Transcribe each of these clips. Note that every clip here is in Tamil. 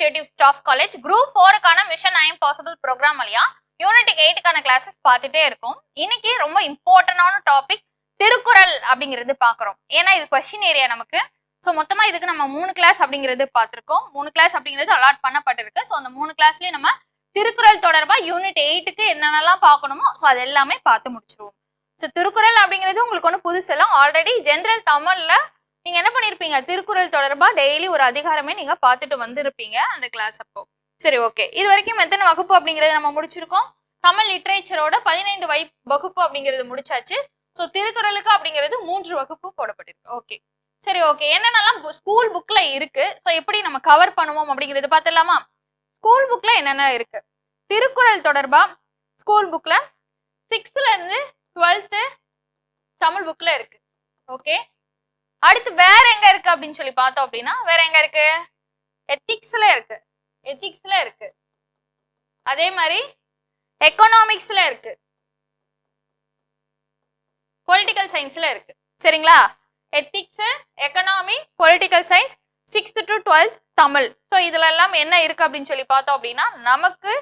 Executive Staff College Group 4க்கான மிஷன் 9 பாசிபிள் ப்ரோக்ராம் வழியா யூனிட் 8க்கான கிளாஸஸ் பார்த்துட்டே இருக்கும். இன்னைக்கு ரொம்ப இம்பார்ட்டன்டான டாபிக் திருக்குறள் அப்படிங்கிறது பார்க்குறோம். ஏன்னா இது கொஸ்டின் ஏரியா நமக்கு. ஸோ மொத்தமா இதுக்கு நம்ம 3 கிளாஸ் அப்படிங்கிறது பார்த்துருக்கோம். 3 கிளாஸ் அப்படிங்கிறது அலாட் பண்ணப்பட்டிருக்கு. ஸோ அந்த 3 கிளாஸ்லயும் நம்ம திருக்குறள் தொடர்பா யூனிட் 8க்கு என்னென்னலாம் பார்க்கணுமோ ஸோ அது எல்லாமே பார்த்து முடிச்சிருவோம். ஸோ திருக்குறள் அப்படிங்கிறது உங்களுக்கு ஒன்றும் புதுசு எல்லாம். ஆல்ரெடி ஜென்ரல் தமிழ்ல நீங்க என்ன பண்ணிருப்பீங்க, திருக்குறள் தொடர்பா டெய்லி ஒரு அதிகாரமே நீங்க பார்த்துட்டு வந்திருப்பீங்க அந்த கிளாஸ் அப்போ. சரி, ஓகே. இது வரைக்கும் எத்தனை வகுப்பு அப்படிங்கறத நம்ம முடிச்சிருக்கோம். தமிழ் லிட்ரேச்சரோட 15 வகுப்பு அப்படிங்கிறது முடிச்சாச்சு. ஸோ திருக்குறளுக்கு அப்படிங்கிறது 3 வகுப்பு போடப்பட்டிருக்கு. ஓகே, சரி, ஓகே. என்னென்னலாம் ஸ்கூல் புக்ல இருக்கு, ஸோ எப்படி நம்ம கவர் பண்ணுவோம் அப்படிங்கிறது பார்த்துடலாமா? ஸ்கூல் புக்ல என்னென்ன இருக்கு திருக்குறள் தொடர்பா ஸ்கூல் புக்ல 6th இருந்து 12th தமிழ் புக்ல இருக்கு. ஓகே, அடுத்து வேற எங்க இருக்கு அப்படின்னு சொல்லி பார்த்தோம் அப்படின்னா, வேற எங்க இருக்கு? எத்திக்ஸ்ல இருக்கு. எத்திக்ஸ்ல இருக்கு. அதே மாதிரி எக்கனாமிக்ஸ்ல இருக்கு, பொலிட்டிக்கல் சயின்ஸ்ல இருக்கு. சரிங்களா? Ethics, economy, political science, 6th to 12th Tamil. So இதுல எல்லாம் என்ன இருக்கு அப்படின்னு சொல்லி பார்த்தோம் அப்படின்னா, நமக்கு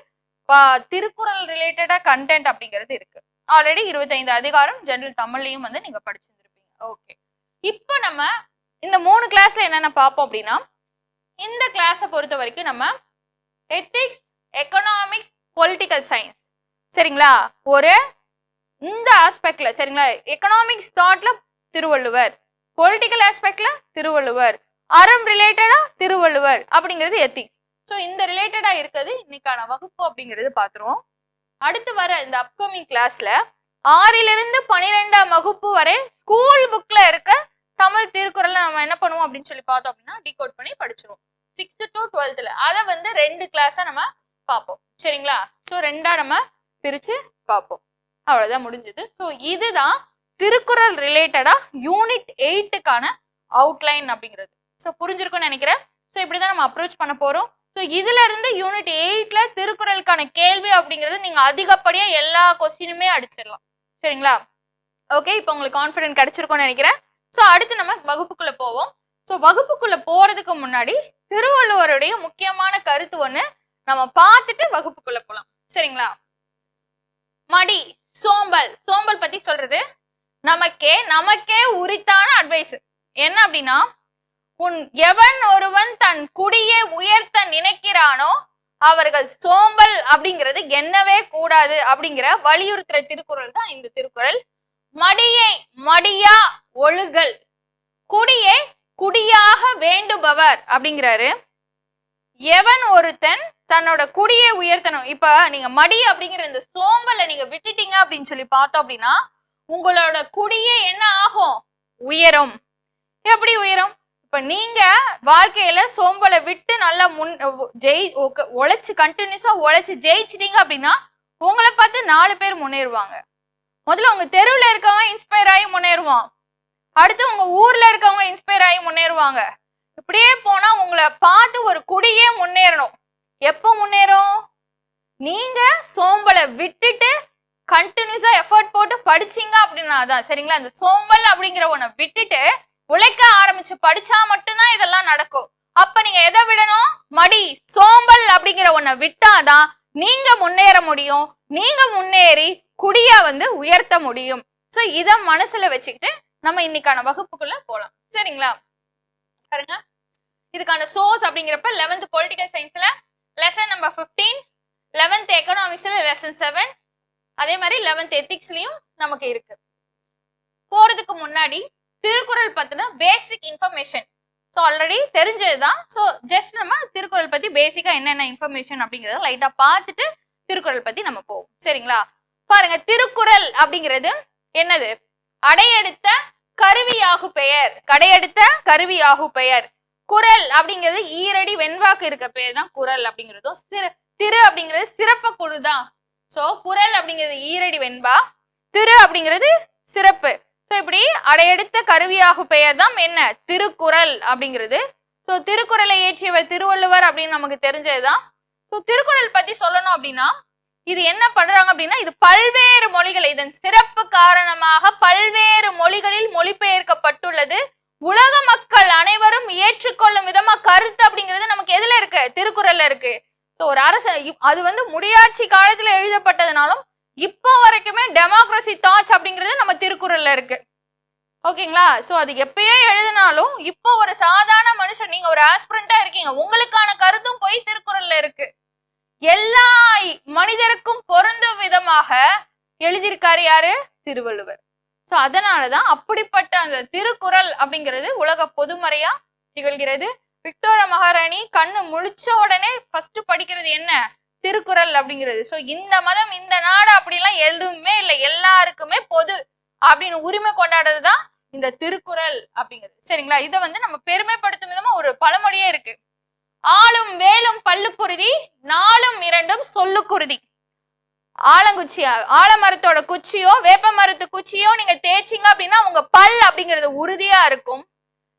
திருக்குறள் ரிலேட்டடா கண்டென்ட் அப்படிங்கிறது இருக்கு. ஆல்ரெடி 25 அதிகாரம் ஜெனரல் தமிழ்லையும் வந்து நீங்க படிச்சிருப்பீங்க. ஓகே, இப்போ நம்ம இந்த 3 கிளாஸ்ல என்னென்ன பார்ப்போம் அப்படின்னா, இந்த கிளாஸை பொறுத்த வரைக்கும் நம்ம எத்திக்ஸ், எக்கனாமிக்ஸ், பொலிட்டிக்கல் சயின்ஸ், சரிங்களா, ஒரு இந்த ஆஸ்பெக்ட்ல, சரிங்களா, எக்கனாமிக்ஸ் தாட்ல திருவள்ளுவர், பொலிட்டிக்கல் ஆஸ்பெக்ட்ல திருவள்ளுவர், அறம் ரிலேட்டடா திருவள்ளுவர் அப்படிங்கிறது எத்திக்ஸ். ஸோ இந்த ரிலேட்டடா இருக்கிறது இன்னைக்கான வகுப்பு அப்படிங்கிறது பார்த்துருவோம். அடுத்து வர இந்த அப்கமிங் கிளாஸ்ல 6லிருந்து 12ஆம் வகுப்பு வரை ஸ்கூல் புக்ல இருக்க தமிழ் திருக்குறள் நம்ம என்ன பண்ணுவோம் அப்படின்னு சொல்லி பார்த்தோம் அப்படின்னா, டிகோட் பண்ணி படிச்சிருவோம். 6th to 12th அதை வந்து 2 கிளாஸா நம்ம பார்ப்போம். சரிங்களா? ஸோ 2ஆ நம்ம பிரிச்சு பார்ப்போம். அவ்வளவுதான், முடிஞ்சது. ஸோ இதுதான் திருக்குறள் ரிலேட்டடா யூனிட் 8க்கான அவுட்லைன் அப்படிங்கிறது. ஸோ புரிஞ்சிருக்கும்னு நினைக்கிறேன். ஸோ இப்படிதான் நம்ம அப்ரோச் பண்ண போறோம். ஸோ இதுல இருந்து யூனிட் 8ல திருக்குறளுக்கான கேள்வி அப்படிங்கிறது நீங்க அதிகப்படியா எல்லா கொஸ்டினுமே அடிச்சிடலாம். சரிங்களா? ஓகே, இப்போ உங்களுக்கு கான்ஃபிடென்ட் கிடைச்சிருக்கும்னு நினைக்கிறேன். ஸோ அடுத்து நம்ம வகுப்புக்குள்ள போவோம். ஸோ வகுப்புக்குள்ள போறதுக்கு முன்னாடி திருவள்ளுவருடைய முக்கியமான கருத்து ஒண்ணு நம்ம பார்த்துட்டு வகுப்புக்குள்ள போலாம். சரிங்களா? மடி, சோம்பல். சோம்பல் பத்தி சொல்றது நமக்கே உரித்தான அட்வைஸ் என்ன அப்படின்னா, எவன் ஒருவன் தன் குடியை உயர்த்த நினைக்கிறானோ அவர்கள் சோம்பல் அப்படிங்கிறது எண்ணவே கூடாது அப்படிங்கிற வலியுறுத்துற திருக்குறள் தான் இந்த திருக்குறள். மடியை மடியா ஒழுகல், குடியை குடியாக வேண்டுபவர் அப்படிங்கிறாரு. எவன் ஒருத்தன் தன்னோட குடியை உயர்த்தணும். இப்ப நீங்க மடி அப்படிங்கிற இந்த சோம்பலை நீங்க விட்டுட்டீங்க அப்படின்னு சொல்லி பார்த்தோம் அப்படின்னா, உங்களோட குடியே என்ன ஆகும்? உயரும். எப்படி உயரும்? இப்ப நீங்க வாழ்க்கையில சோம்பலை விட்டு நல்லா உழைச்சு கண்டினியூஸா உழைச்சு ஜெயிச்சிட்டீங்க அப்படின்னா உங்களை பார்த்து 4 பேர் முன்னேறுவாங்க. முதல்ல உங்க தெருவுல இருக்கவங்க இன்ஸ்பயர் ஆகி முன்னேறுவான். அடுத்து உங்க ஊர்ல இருக்கவங்க இன்ஸ்பயர் ஆகி முன்னேறுவாங்க. இப்படியே போனா உங்களை பார்த்து ஒரு குடியே முன்னேறணும். எப்போ முன்னேறும்? நீங்க சோம்பலை விட்டுட்டு கண்டினியூஸா எஃபர்ட் போட்டு படிச்சீங்க அப்படின்னா தான். சரிங்களா? அந்த சோம்பல் அப்படிங்கிற ஒன்ன விட்டுட்டு உழைக்க ஆரம்பிச்சு படிச்சா மட்டும்தான் இதெல்லாம் நடக்கும். அப்ப நீங்க எதை விடணும்? மடி, சோம்பல் அப்படிங்கிற ஒன்ன விட்டாதான் நீங்க முன்னேற முடியும். நீங்க முன்னேறி குடிய வந்து உயர்த்த முடியும். சோ இத மனசுல வச்சுக்கிட்டு நம்ம இன்னைக்கான வகுப்புக்குள்ள போலாம். சரிங்களா? பாருங்க, இதுக்கான சோர்ஸ் அப்படிங்கிறப்ப 11th பொலிட்டிக்கல் சயின்ஸ்ல லெசன் நம்பர் 15, 11th எக்கனாமிக்ஸ்ல லெசன் 7, அதே மாதிரி 11th எத்திக்ஸ்லயும் நமக்கு இருக்கு. போறதுக்கு முன்னாடி திருக்குறள் பத்தின பேசிக் இன்ஃபர்மேஷன் ஸோ ஆல்ரெடி தெரிஞ்சதுதான். ஸோ ஜஸ்ட் நம்ம திருக்குறள் பத்தி பேசிக்கா என்னென்ன இன்ஃபர்மேஷன் அப்படிங்கிறத லைட்டா பார்த்துட்டு திருக்குறள் பத்தி நம்ம போவோம். சரிங்களா? பாருங்க, திருக்குறள் அப்படிங்கிறது என்னது? அடையெடுத்த கருவியாகு பெயர். கடையெடுத்த கருவியாகு பெயர். குறள் அப்படிங்கிறது ஈரடி வெண்வாக்கு இருக்க பெயர் தான் குறள் அப்படிங்கிறதும். திரு அப்படிங்கிறது சிறப்பு குழுதான். ஸோ குறள் அப்படிங்கிறது ஈரடி வெண்பா, திரு அப்படிங்கிறது சிறப்பு. ஸோ இப்படி அடையெடுத்த கருவியாகு பெயர் தான் என்ன? திருக்குறள் அப்படிங்கிறது. ஸோ திருக்குறளை இயற்றியவர் திருவள்ளுவர் அப்படின்னு நமக்கு தெரிஞ்சதுதான். ஸோ திருக்குறள் பத்தி சொல்லணும் அப்படின்னா, இது என்ன பண்றாங்க அப்படின்னா, இது பல்வேறு மொழிகள், இதன் சிறப்பு காரணமாக பல்வேறு மொழிகளில் மொழிபெயர்க்கப்பட்டுள்ளது. உலக மக்கள் அனைவரும் ஏற்றுக்கொள்ளும் விதமா கருத்து அப்படிங்கிறது நமக்கு எதுல இருக்கு? திருக்குறள்ல இருக்கு. சோ ஒரு அரசு அது வந்து முடியாட்சி காலத்துல எழுதப்பட்டதுனாலும் இப்போ வரைக்குமே டெமோக்ரஸி தாட்ஸ் அப்படிங்கிறது நம்ம திருக்குறள்ல இருக்கு. ஓகேங்களா? சோ அது எப்பயே எழுதினாலும் இப்போ ஒரு சாதாரண மனுஷன், நீங்க ஒரு ஆஸ்பிரண்டா இருக்கீங்க, உங்களுக்கான கருத்தும் போய் திருக்குறள்ல இருக்கு. எல்லா மனிதருக்கும் பொருந்தும் விதமாக எழுதியிருக்காரு யாரு? திருவள்ளுவர். சோ அதனாலதான் அப்படிப்பட்ட அந்த திருக்குறள் அப்படிங்கிறது உலக பொதுமறையா திகழ்கிறது. விக்டோரியா மகாராணி கண்ணு முழிச்ச உடனே ஃபர்ஸ்ட் படிக்கிறது என்ன? திருக்குறள் அப்படிங்கிறது. சோ இந்த மதம் இந்த நாடு அப்படிலாம் எதுவுமே இல்லை, எல்லாருக்குமே பொது அப்படின்னு உரிமை கொண்டாடுறதுதான் இந்த திருக்குறள் அப்படிங்கிறது. சரிங்களா? இதை வந்து நம்ம பெருமைப்படுத்தும் விதமா ஒரு பழமொழியே இருக்கு. ஆளும் வேலும் பல்லுக்குருதி, நாளும் இரண்டும் சொல்லுக்குருதி. ஆலங்குச்சியா, ஆலமரத்தோட குச்சியோ வேப்ப மரத்து குச்சியோ நீங்க தேய்ச்சிங்க அப்படின்னா உங்க பல் அப்படிங்கிறது உறுதியா இருக்கும்.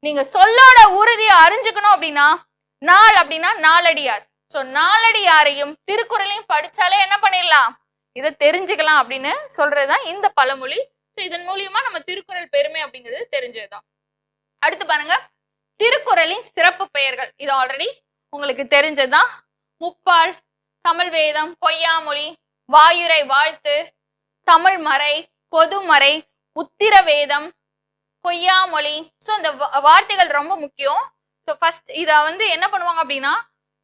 நீங்க சொல்லோட உறுதியை அறிஞ்சுக்கணும் அப்படின்னா நாள் அப்படின்னா நாலடியார். சோ நாலடியாரையும் திருக்குறளையும் படிச்சாலே என்ன பண்ணிடலாம்? இதை தெரிஞ்சுக்கலாம் அப்படின்னு சொல்றதுதான் இந்த பழமொழி. இதன் மூலியமா நம்ம திருக்குறள் பெருமை அப்படிங்கிறது தெரிஞ்சதுதான். அடுத்து பாருங்க, திருக்குறளின் சிறப்பு பெயர்கள். இது ஆல்ரெடி உங்களுக்கு தெரிஞ்சதுதான். முப்பால், தமிழ் வேதம், பொய்யாமொழி, வாயுரை வாழ்த்து, தமிழ் மறை, பொதுமறை, உத்திர வேதம், பொய்யாமொழி. ஸோ இந்த வார்த்தைகள் ரொம்ப முக்கியம். ஸோ ஃபர்ஸ்ட் இதை வந்து என்ன பண்ணுவாங்க அப்படின்னா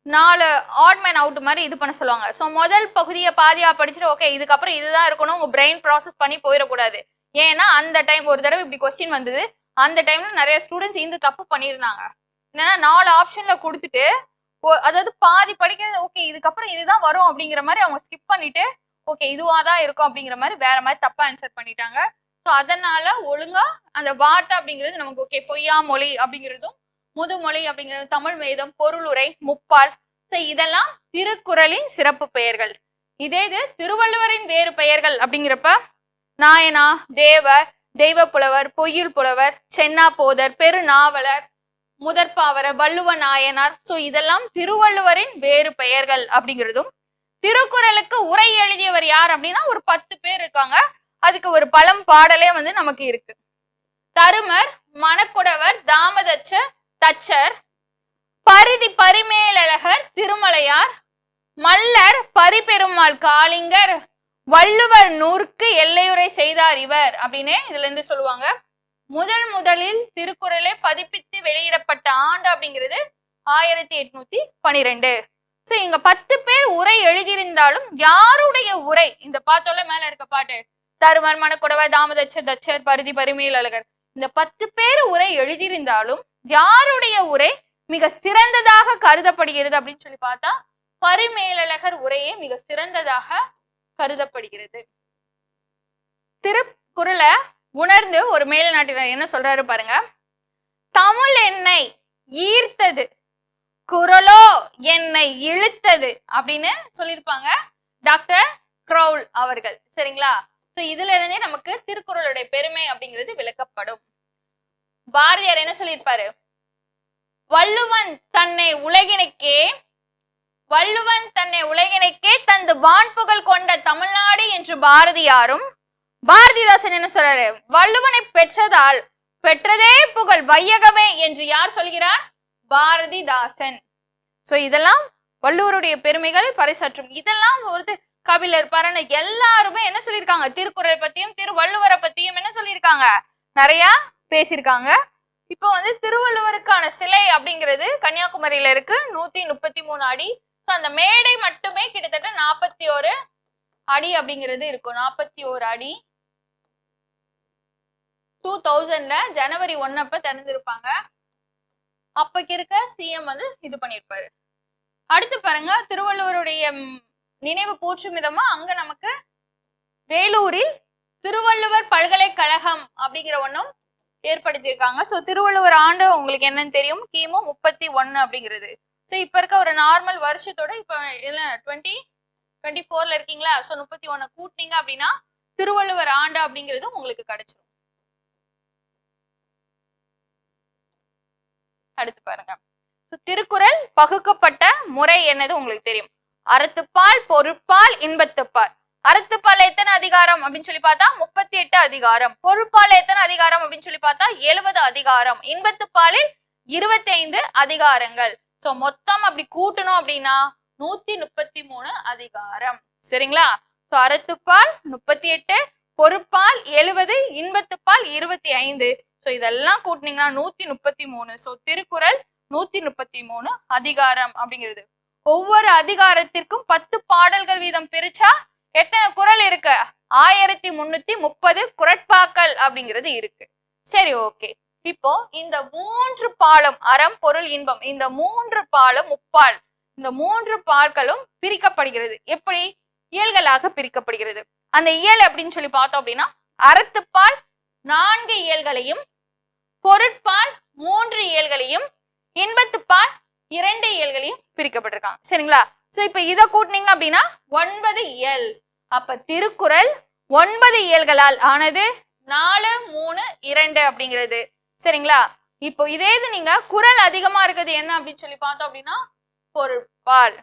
4 ஆட் மேன் அவுட் மாதிரி இது பண்ண சொல்லுவாங்க. ஸோ முதல் பகுதியை பாதியா படிச்சுட்டு ஓகே இதுக்கப்புறம் இதுதான் இருக்கணும், உங்க பிரெயின் ப்ராசஸ் பண்ணி போயிடக்கூடாது. ஏன்னா அந்த டைம் ஒரு தடவை இப்படி கொஸ்டின் வந்தது, அந்த டைம்ல நிறைய ஸ்டூடெண்ட்ஸ் இந்த தப்பு பண்ணியிருந்தாங்க. என்னன்னா 4 ஆப்ஷன்ல கொடுத்துட்டு அதாவது பாதி படிக்கிறது ஓகே இதுக்கப்புறம் இதுதான் வரும் அப்படிங்கிற மாதிரி அவங்க ஸ்கிப் பண்ணிட்டு ஓகே இதுவாதான் இருக்கும் அப்படிங்கிற மாதிரி வேற மாதிரி தப்பா ஆன்சர் பண்ணிட்டாங்க. ஸோ அதனால ஒழுங்கா அந்த வார்த்தை அப்படிங்கிறது நமக்கு ஓகே பொய்யாமொழி அப்படிங்கிறதும், முதுமொழி அப்படிங்கிறது, தமிழ் வேதம், பொருளுரை, முப்பால். ஸோ இதெல்லாம் திருக்குறளின் சிறப்பு பெயர்கள். இதே இது திருவள்ளுவரின் வேறு பெயர்கள் அப்படிங்கிறப்ப நாயனா, தேவர், தெய்வ புலவர், பொய்யில் புலவர், சென்னா போதர், பெருநாவலர், முதற்பாவரர், வள்ளுவ நாயனார். சோ இதெல்லாம் திருவள்ளுவரின் வேறு பெயர்கள் அப்படிங்கிறதும். திருக்குறளுக்கு உரை எழுதியவர் யார் அப்படின்னா ஒரு 10 பேர் இருக்காங்க. அதுக்கு ஒரு பழம் பாடலே வந்து நமக்கு இருக்கு. தருமர், மணக்குடவர், தாமதச்சர், தச்சர், பரிதி பரிமேலழகர், திருமலையார், மல்லர், பரிபெருமாள் காளிங்கர், வள்ளுவர் நூற்கு எல்லையுரை செய்தார் இவர் அப்படின்னு இதுல இருந்து சொல்லுவாங்க. முதலில் திருக்குறளை பதிப்பித்து வெளியிடப்பட்ட ஆண்டு அப்படிங்கிறது 1812. சோ இங்க 10 பேர் உரை எழுதியிருந்தாலும் யாருடைய உரை, இந்த பாத்தோல மேல இருக்க பாட்டு தருமர், மணக்குடவர், தாமதச்சர், தச்சர், பரிதி பரிமேலழகர், இந்த 10 பேர் உரை எழுதியிருந்தாலும் யாருடைய உரை மிக சிறந்ததாக கருதப்படுகிறது அப்படின்னு சொல்லி பார்த்தா பரிமேலழகர் உரையே மிக சிறந்ததாக கருதப்படுகிறது. திருக்குறளை உணர்ந்து ஒரு மேல்நாட்டினர் என்ன சொல்றாரு பாருங்க. தமிழ் என்னை ஈர்த்தது, குறளோ என்னை இழுத்தது அப்படின்னு சொல்லியிருப்பாங்க டாக்டர் க்ரௌல் அவர்கள். சரிங்களா? சோ இதுல இருந்தே நமக்கு திருக்குறளுடைய பெருமை அப்படிங்கிறது விளக்கப்படும். பாரதியார் என்ன சொல்லியிருப்பாரு? வள்ளுவன் தன்னை உலகினைக்கே தந்து வான்புகழ் கொண்ட தமிழ்நாடு என்று பாரதியாரும், பாரதிதாசன் என்ன சொல்றாரு? வள்ளுவனை பெற்றதால் பெற்றதே புகழ் வையகமே என்று யார் சொல்கிறார்? பாரதிதாசன். சோ இதெல்லாம் வள்ளுவருடைய பெருமைகள் பறைசாற்றும். இதெல்லாம் ஒரு கபிலர், பரண எல்லாருமே என்ன சொல்லியிருக்காங்க? திருக்குறள் பத்தியும் திருவள்ளுவரை பத்தியும் என்ன சொல்லியிருக்காங்க? நிறைய பேசியிருக்காங்க. இப்போ வந்து திருவள்ளுவருக்கான சிலை அப்படிங்கிறது கன்னியாகுமரியில இருக்கு, 133 அடி. ஸோ அந்த மேடை மட்டுமே கிட்டத்தட்ட 41 அடி அப்படிங்கிறது இருக்கும். 41 அடி 2000ல ஜனவரி 1 அப்ப திறந்திருப்பாங்க. அப்பக்கு இருக்க சிஎம் வந்து இது பண்ணிருப்பாரு. அடுத்து பாருங்க, திருவள்ளுவருடைய நினைவு போற்றும் விதமா அங்க நமக்கு வேலூரில் திருவள்ளுவர் பல்கலைக்கழகம் அப்படிங்கிற ஒன்றும் ஏற்படுத்தியிருக்காங்க. ஸோ திருவள்ளுவர் ஆண்டு உங்களுக்கு என்னன்னு தெரியும், கிமு 31 அப்படிங்கிறது. ஸோ இப்ப இருக்க ஒரு நார்மல் வருஷத்தோட இப்ப 2024ல இருக்கீங்களா? ஸோ 31 கூட்டினீங்க அப்படின்னா திருவள்ளுவர் ஆண்டு அப்படிங்கிறது உங்களுக்கு கிடைச்சிடும். அடுத்து பாருங்க, திருக்குறள் பகுக்கப்பட்ட முறை என்னது உங்களுக்கு தெரியும். அறத்துப்பால், பொருட்பால், இன்பத்துப்பால். அறத்துப்பால் எத்தனை அதிகாரம் அப்படின்னு சொல்லி பார்த்தா 38 அதிகாரம். பொருட்பால் எத்தனை அதிகாரம் அப்படின்னு சொல்லி பார்த்தா 70 அதிகாரம். இன்பத்துப்பாலில் 25 அதிகாரங்கள். சோ மொத்தம் அப்படி கூட்டணும் அப்படின்னா 133 அதிகாரம். சரிங்களா? சோ அறத்துப்பால் 38, பொருட்பால் 70, இன்பத்துப்பால் 25. சோ இதெல்லாம் கூட்டினீங்கன்னா 133. சோ திருக்குறள் 133 அதிகாரம் அப்படிங்கிறது. ஒவ்வொரு அதிகாரத்திற்கும் 10 பாடல்கள் வீதம் பிரிச்சா எத்தனை குறள் இருக்கு? 1330 குறட்பாக்கள் அப்படிங்கிறது இருக்கு. சரி, ஓகே. இப்போ இந்த 3 பாலும் அறம், பொருள், இன்பம், இந்த 3 பாலும் முப்பால், இந்த 3 பால்களும் பிரிக்கப்படுகிறது. எப்படி? இயல்களாக பிரிக்கப்படுகிறது. அந்த இயல் அப்படின்னு சொல்லி பார்த்தோம் அப்படின்னா அறத்துப்பால் 4 இயல்களையும், பொருட்பால் 3 இயல்களையும், இன்பத்துப்பால் 2 இயல்களையும் பிரிக்கப்பட்டிருக்காங்க. சரிங்களா? சோ இப்ப இத கூட்டினீங்க அப்படின்னா 9 இயல். அப்ப திருக்குறள் 9 இயல்களால் ஆனது. 4, 3, 2 அப்படிங்கிறது. சரிங்களா? இப்போ இதே இது நீங்க குறள் அதிகமா இருக்குது என்ன அப்படின்னு சொல்லி பார்த்தோம் அப்படின்னா பொருட்பால்.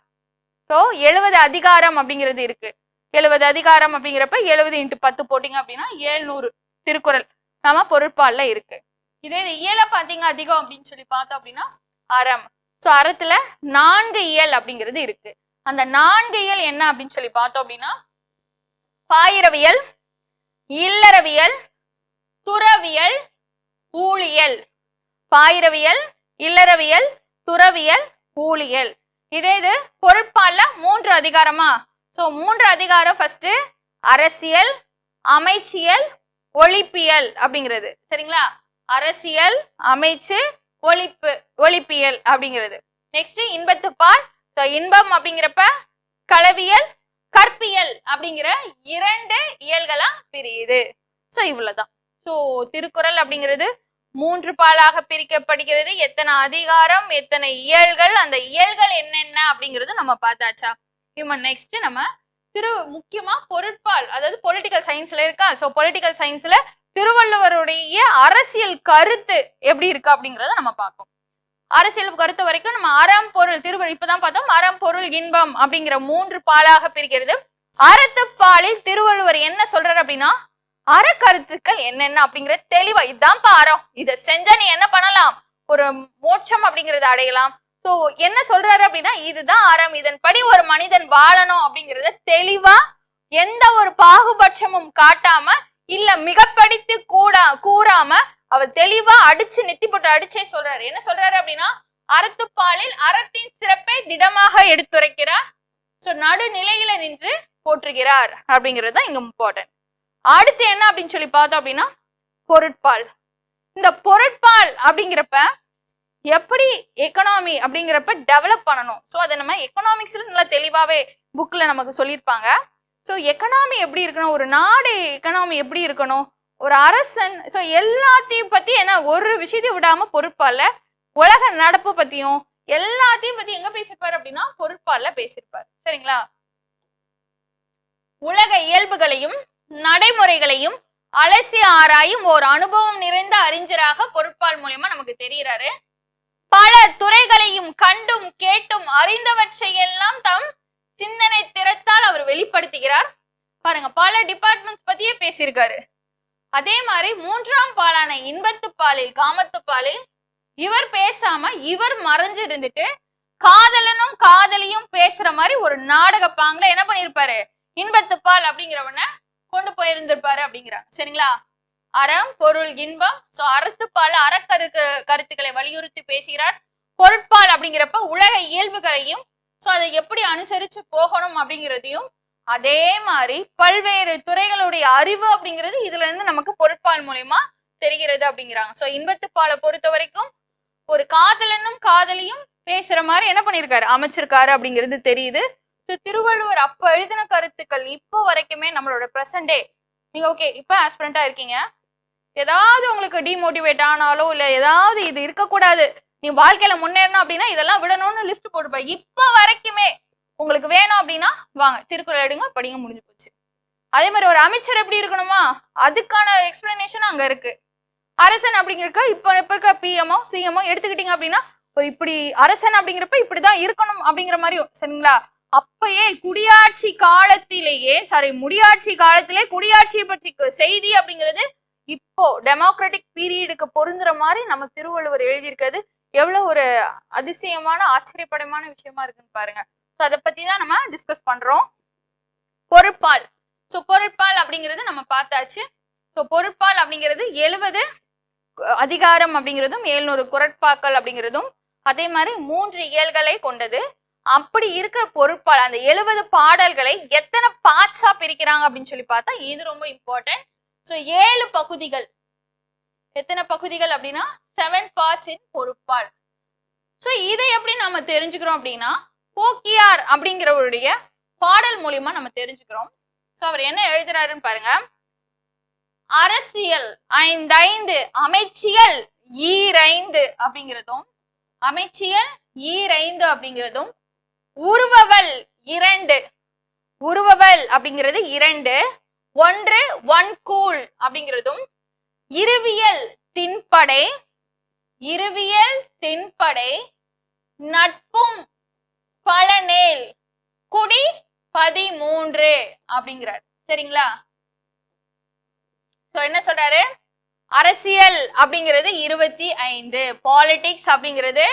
சோ 70 அதிகாரம் அப்படிங்கிறது இருக்கு. 70 அதிகாரம் அப்படிங்கிறப்ப 70 × 10 போட்டீங்க அப்படின்னா 700 திருக்குறள் நம்ம பொருட்பால்ல இருக்கு. இதே இது இயலை பாத்தீங்க அதிகம் அப்படின்னு சொல்லி பார்த்தோம் அப்படின்னா அறம். சோ அறத்துல 4 இயல் அப்படிங்கிறது இருக்கு. அந்த 4 இயல் என்ன அப்படின்னு சொல்லி பார்த்தோம் அப்படின்னா பாயிரவியல், இல்லறவியல், துறவியல், ஊழியல். பாயிரவியல், இல்லறவியல், துறவியல், ஊழியல். இதே இது பொருட்பால்ல 3 அதிகாரமா? சோ 3 அதிகாரம் ஃபர்ஸ்ட் அரசியல், அமைச்சியல், ஒழிப்பியல் அப்படிங்கிறது. சரிங்களா? அரசியல், அமைச்சு, ஒழிப்பியல் அப்படிங்கிறது. நெக்ஸ்ட் இன்பத்துப்பால். சோ இன்பம் அப்படிங்கிறப்ப களவியல், கற்பியல் அப்படிங்கிற 2 இயல்களா பிரியுது. சோ இவ்வளவுதான். சோ திருக்குறள் அப்படிங்கிறது 3 பாலாக பிரிக்கப்படுகிறது. எத்தனை அதிகாரம், எத்தனை இயல்கள், அந்த இயல்கள் என்னென்ன அப்படிங்கிறது நம்ம பார்த்தாச்சா? நெக்ஸ்ட் நம்ம முக்கியமா பொருட்பால், அதாவது பொலிட்டிக்கல் சயின்ஸ்ல இருக்கா? சோ பொலிட்டிக்கல் சயின்ஸ்ல திருவள்ளுவருடைய அரசியல் கருத்து எப்படி இருக்கு அப்படிங்கறத நம்ம பார்ப்போம். அரசியல் கருத்து வரைக்கும் நம்ம அறம், பொருள், இப்பதான் பார்த்தோம். அறம், பொருள், இன்பம் அப்படிங்கிற 3 பாலாக பிரிக்கிறது. அறத்துப்பாலில் திருவள்ளுவர் என்ன சொல்றாரு அப்படின்னா அறக்கருத்துக்கள் என்னென்ன அப்படிங்கறது தெளிவா, இதுதான் அறம், இதை செஞ்சா நீ என்ன பண்ணலாம், ஒரு மோட்சம் அப்படிங்கறத அடையலாம். சோ என்ன சொல்றாரு அப்படின்னா இதுதான் அறம், இதன்படி ஒரு மனிதன் வாழணும் அப்படிங்கறத தெளிவா, எந்த ஒரு பாகுபட்சமும் காட்டாம, இல்ல மிகப்படுத்தி கூறாம அவர் தெளிவா அடிச்சு நெத்தி போட்டு அடிச்சே சொல்றாரு. என்ன சொல்றாரு அப்படின்னா அறத்துப்பாலில் அறத்தின் சிறப்பை திடமாக எடுத்துரைக்கிறார். சோ நடுநிலையில நின்று போற்றுகிறார் அப்படிங்கிறது தான் இங்க இம்பார்ட்டன்ட். அடுத்து என்ன அப்படின்னு சொல்லி பார்த்தோம் அப்படின்னா பொருட்பால். இந்த பொருட்பால் அப்படிங்கிறப்ப எப்படி எக்கனாமி அப்படிங்கிறப்ப டெவலப் பண்ணணும். ஸோ அதை நம்ம எக்கனாமிக்ஸ்ல நல்லா தெளிவாவே புக்ல நமக்கு சொல்லியிருப்பாங்க. ஸோ எக்கனாமி எப்படி இருக்கணும், ஒரு நாடு எக்கனாமி எப்படி இருக்கணும், ஒரு அரசன், ஸோ எல்லாத்தையும் பத்தி என்ன ஒரு விஷயத்தையும் விடாம பொருட்பால்ல உலக நடப்பு பத்தியும் எல்லாத்தையும் பத்தி எங்க பேசியிருப்பாரு அப்படின்னா பொருட்பால்ல பேசியிருப்பாரு. சரிங்களா? உலக இயல்புகளையும் நடைமுறைகளையும் அலசி ஆராயும் ஒரு அனுபவம் நிறைந்த அறிஞராக பொருட்பால் மூலியமா நமக்கு தெரிகிறாரு. பல துறைகளையும் கண்டும் கேட்டும் அறிந்தவற்றை எல்லாம் தம் சிந்தனை திறத்தால் அவர் வெளிப்படுத்துகிறார். பாருங்க, பல டிபார்ட்மெண்ட்ஸ் பத்தியே பேசியிருக்காரு. அதே மாதிரி 3ஆம் பாலான இன்பத்துப்பாலில், காமத்துப்பாலில் இவர் பேசாம இவர் மறைஞ்சு இருந்துட்டு காதலனும் காதலியும் பேசுற மாதிரி ஒரு நாடக பாங்கல என்ன பண்ணிருப்பாரு, இன்பத்துப்பால் அப்படிங்கிறவன கொண்டு போயிருந்திருப்பாரு அப்படிங்கிறாங்க. சரிங்களா? அறம், பொருள், இன்பம். சோ அறத்துப்பால் கருத்துக்களை வலியுறுத்தி பேசுகிறார். பொருட்பால் அப்படிங்கிறப்ப உலக இயல்புகளையும் சோ அதை எப்படி அனுசரிச்சு போகணும் அப்படிங்கிறதையும், அதே மாதிரி பல்வேறு துறைகளுடைய அறிவு அப்படிங்கிறது இதுல இருந்து நமக்கு பொருட்பால் மூலியமா தெரிகிறது அப்படிங்கிறாங்க. சோ இன்பத்துப்பாலை பொறுத்த வரைக்கும் ஒரு காதலனும் காதலியும் பேசுற மாதிரி என்ன பண்ணிருக்காரு, அமைச்சிருக்காரு அப்படிங்கிறது தெரியுது. ஸோ திருவள்ளுவர் அப்ப எழுதின கருத்துக்கள் இப்போ வரைக்குமே நம்மளோட ப்ரெசன்ட் டே, நீங்க ஓகே இப்ப ஆஸ்பிரண்டா இருக்கீங்க, ஏதாவது உங்களுக்கு டிமோட்டிவேட் ஆனாலோ இல்ல ஏதாவது இது இருக்கக்கூடாது, நீ வாழ்க்கையில முன்னேறணும் அப்படின்னா இதெல்லாம் விடணும்னு லிஸ்ட் போட்டுப்ப, இப்ப வரைக்குமே உங்களுக்கு வேணும் அப்படின்னா வாங்க திருக்குறள் எடுங்க படிங்க, முடிஞ்சு போச்சு. அதே மாதிரி ஒரு அமைச்சர் எப்படி இருக்கணுமா அதுக்கான எக்ஸ்பிளனேஷன் அங்க இருக்கு. அரசன் அப்படிங்கிறக்க இப்ப இருக்க பிஎம்ஓ சிஎம்ஓ எடுத்துக்கிட்டீங்க அப்படின்னா ஒரு இப்படி அரசன் அப்படிங்கிறப்ப இப்படிதான் இருக்கணும் அப்படிங்கிற மாதிரியும். சரிங்களா? அப்பயே குடியாட்சி காலத்திலேயே முடியாட்சி காலத்திலே குடியாட்சியை பற்றி செய்தி அப்படிங்கிறது இப்போ டெமோக்ராட்டிக் பீரியடுக்கு பொருந்துற மாதிரி நம்ம திருவள்ளுவர் எழுதியிருக்கிறது எவ்வளவு ஒரு அதிசயமான ஆச்சரியப்படமான விஷயமா இருக்குன்னு பாருங்க. அதை பத்தி தான் நம்ம டிஸ்கஸ் பண்றோம். பொருட்பால். பொருட்பால் அப்படிங்கிறது நம்ம பார்த்தாச்சு. பொருட்பால் அப்படிங்கிறது 70 அதிகாரம் அப்படிங்கிறதும் 700 குறட்பாக்கள் அப்படிங்கிறதும் அதே மாதிரி 3 இயல்களை கொண்டது. அப்படி இருக்கிற பொருட்பால் அந்த 70 பாடல்களை எத்தனை பார்ட்ஸா பிரிக்கிறாங்க அப்படின்னு சொல்லி பார்த்தா இது ரொம்ப இம்பார்ட்டன்ட். 7 பகுதிகள். எத்தனை பகுதிகள் அப்படின்னா 7 பார்ட்ஸ் இன் பொருட்பால். இதை எப்படி நம்ம தெரிஞ்சுக்கிறோம் அப்படின்னா போக்கியார் அப்படிங்கிறவருடைய பாடல் மூலியமா நம்ம தெரிஞ்சுக்கிறோம். அவர் என்ன எழுதுறாருன்னு பாருங்க. அரசியல் 5 அமைச்சியல் ஈரைந்து அப்படிங்கிறதும் அமைச்சியல் ஈரைந்து அப்படிங்கிறதும் உருவவல் 2 உருவவல் அப்படிங்கிறது 2 1 ஒன்கூல் அப்படிங்கிறதும் இருவியல் திண்படை நட்பும் பலனேல் குடி 13 அப்படிங்கிறார். சரிங்களா? என்ன சொல்றாரு? அரசியல் அப்படிங்கிறது 25, பாலிடிக்ஸ் அப்படிங்கிறது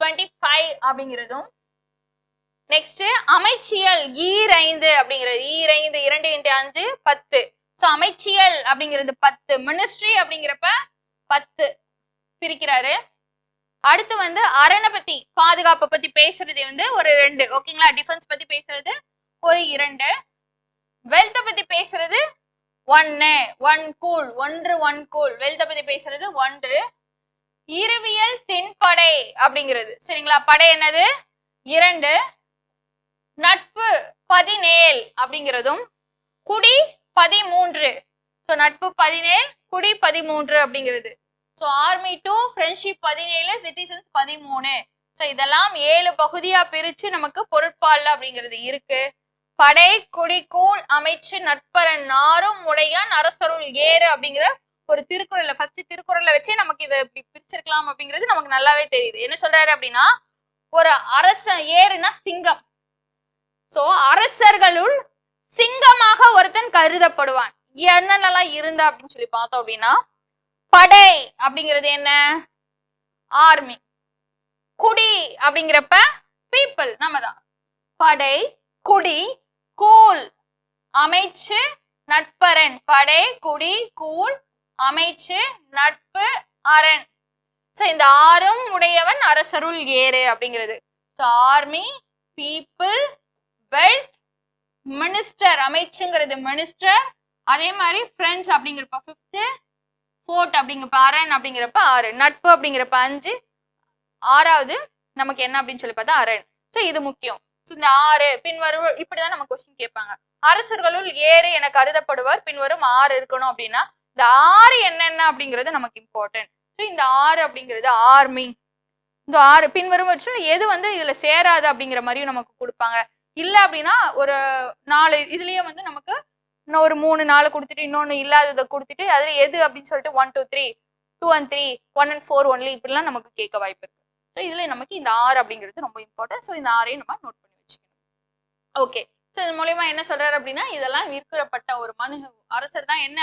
25 அப்படிங்கிறதும் நெக்ஸ்ட் அமைச்சியல் ஈரைந்து அப்படிங்கிறது 2 × 5 10. அமைச்சியல் அப்படிங்கிறது 10, மினிஸ்ட்ரி அப்படிங்கிறப்ப 10 பிரிக்கிறாரு. அடுத்து அரணை பத்தி பாதுகாப்பை பத்தி பேசுறது ஒரு 2. ஓகேங்களா? டிஃபென்ஸ் பத்தி பேசுறது ஒரு 2. வெல்த் பத்தி பேசுறது 1 ஒன்கூல் வெல்த் பத்தி பேசுறது 1. இருவியல் திண்படை அப்படிங்கிறது சரிங்களா? படை என்னது 2. நட்பு 17 அப்படிங்கிறதும் குடி 13. நட்பு 17 குடி 13 அப்படிங்கிறது. Army 2 friendship 17 citizens 13. இதெல்லாம் 7 பகுதியா பிரிச்சு நமக்கு பொருட்பால் அப்படிங்கிறது இருக்கு. படை குடி கூழ் அமைச்சு நட்பரன் நாரும் உடையான் அரசருள் ஏறு அப்படிங்கிற ஒரு திருக்குறள்ல ஃபர்ஸ்ட் திருக்குறள்ல வச்சே நமக்கு இதை இப்படி பிரிச்சிருக்கலாம் அப்படிங்கிறது நமக்கு நல்லாவே தெரியுது. என்ன சொல்றாரு அப்படின்னா ஒரு அரசன் ஏறுனா சிங்கம். அரசர்களுள் சிங்கமாக ஒருத்தன் கருதப்படுவான். என்னென்னலாம் இருந்தா அப்படின்னு சொல்லி பார்த்தோம் அப்படின்னா படை அப்படிங்கிறது என்ன? ஆர்மி. குடி அப்படிங்கிறப்ப பீப்புள் நம்ம தான். படை குடி கூழ் அமைச்சு நட்பரன். படை குடி கூழ் அமைச்சு நட்பு அரண். இந்த 6ம் உடையவன் அரசருள் ஏறு அப்படிங்கிறது. Army, people, wealth, minister. அமைச்சுங்கிறது மினிஸ்டர். அதே மாதிரி ஃப்ரெண்ட்ஸ் அப்படிங்கிறப்ப 5th, ஃபோர்த் அப்படிங்கிறப்ப அரண் அப்படிங்கிறப்ப 6, நட்பு அப்படிங்கிறப்ப 5, 6வது நமக்கு என்ன அப்படின்னு சொல்லி பார்த்தா அரண். இது முக்கியம். இந்த 6 பின்வரும் இப்படிதான் நம்ம கொஸ்டின் கேட்பாங்க. அரசர்களுள் ஏறு என கருதப்படுவார், பின்வரும் 6 இருக்கணும் அப்படின்னா இந்த 6 என்னென்ன அப்படிங்கிறது நமக்கு இம்பார்ட்டன்ட். இந்த 6 அப்படிங்கிறது ஆர்மி. இந்த 6 பின்வரும் எது இதுல சேராது அப்படிங்கிற மாதிரியும் நமக்கு கொடுப்பாங்க. இல்ல அப்படின்னா ஒரு 4 இதுலயே நமக்கு இன்னும் ஒரு 3 4 கொடுத்துட்டு இன்னொன்னு இல்லாததை கொடுத்துட்டு அதுல எது அப்படின்னு சொல்லிட்டு 1 2 3 2 and 3 1 and 4 ஒன்லி இப்படிலாம் நமக்கு கேட்க வாய்ப்பு இருக்கு. இதுல நமக்கு இந்த 6 அப்படிங்கிறது ரொம்ப இம்பார்ட்டன்ட். இந்த 6ஐயும் நம்ம நோட் பண்ணி வச்சுக்கணும். ஓகே. இது மூலமா என்ன சொல்றாரு அப்படின்னா இதெல்லாம் விற்கப்பட்ட ஒரு அரசர் தான் என்ன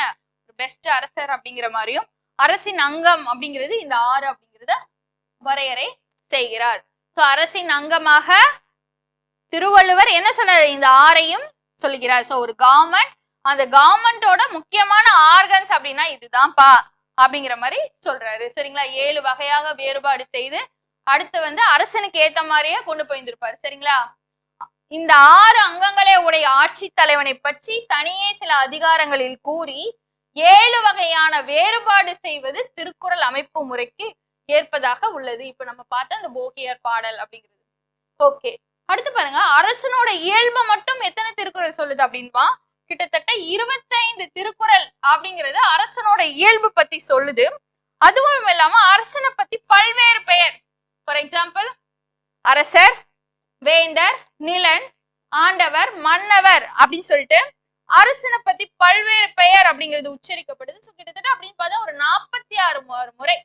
பெஸ்ட் அரசர் அப்படிங்கிற மாதிரியும் அரசின் அங்கம் அப்படிங்கிறது இந்த 6 அப்படிங்கிறத வரையறை செய்கிறார். அரசின் அங்கமாக திருவள்ளுவர் என்ன சொல்றாரு? இந்த 6ஐயும் சொல்லுகிறார். ஒரு கவர்மெண்ட், அந்த கவர்மெண்டோட முக்கியமான ஆர்கன்ஸ் அப்படின்னா இதுதான்ப்பா அப்படிங்கிற மாதிரி சொல்றாரு. சரிங்களா? 7 வகையாக வேறுபாடு செய்து அடுத்து அரசனுக்கு ஏத்த மாதிரியே கொண்டு போயிருந்திருப்பாரு. சரிங்களா? இந்த 6 அங்கங்களே உடைய ஆட்சி தலைவனை பற்றி தனியே சில அதிகாரங்களில் கூறி 7 வகையான வேறுபாடு செய்வது திருக்குறள் அமைப்பு முறைக்கு ஏற்பதாக உள்ளது. இப்ப நம்ம பார்த்த அந்த போகியார் பாடல் அப்படிங்கிறது. ஓகே. அடுத்து பாருங்க, அரசனோட இயல்பை மட்டும் எத்தனை திருக்குறள் சொல்லுது அப்படின்பா கிட்டத்தட்ட 25 திருக்குறள் அப்படிங்கிறது அரசனோட இயல்பு பத்தி சொல்லுது. அதுவும் இல்லாம அரசனை பத்தி பல்வேறு பெயர், ஃபார் எக்ஸாம்பிள் அரசர், வேந்தர், நிலன், ஆண்டவர், மன்னவர் அப்படின்னு சொல்லிட்டு அரசனை பத்தி பல்வேறு பெயர் அப்படிங்கிறது உச்சரிக்கப்படுது. கிட்டத்தட்ட அப்படின்னு பார்த்தா ஒரு 46 முறை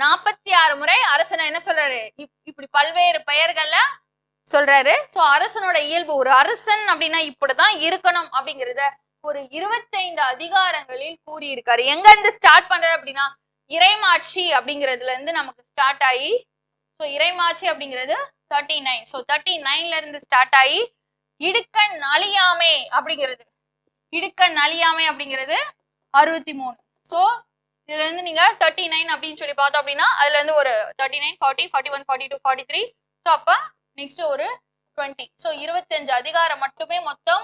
46 முறை அரசனை என்ன சொல்றாரு, இப்படி பல்வேறு பெயர்கள்ல சொல்றாரு. சோ அரசனோட இயல்பு, ஒரு அரசன் அப்படின்னா இப்படிதான் இருக்கணும் அப்படிங்கறத ஒரு 25 அதிகாரங்களில் கூறியிருக்காரு. எங்க இருந்து ஸ்டார்ட் பண்றாரு அப்படின்னா இறைமாட்சி அப்படிங்கிறதுல இருந்து நமக்கு ஸ்டார்ட் ஆகி, சோ இறைமாட்சி அப்படிங்கிறது 39. சோ 39ல இருந்து ஸ்டார்ட் ஆகி இடுக்கண் அழியாமை அப்படிங்கிறது, இடுக்கண் அழியாமை அப்படிங்கிறது 63. சோ இதுல இருந்து நீங்க 39 அப்படின்னு சொல்லி பார்த்தோம் அப்படின்னா அதுல இருந்து ஒரு 39, 40, 41, 42, 43. சோ அப்ப நெக்ஸ்ட் ஒரு 20. சோ 25 அதிகாரம் மட்டுமே மொத்தம்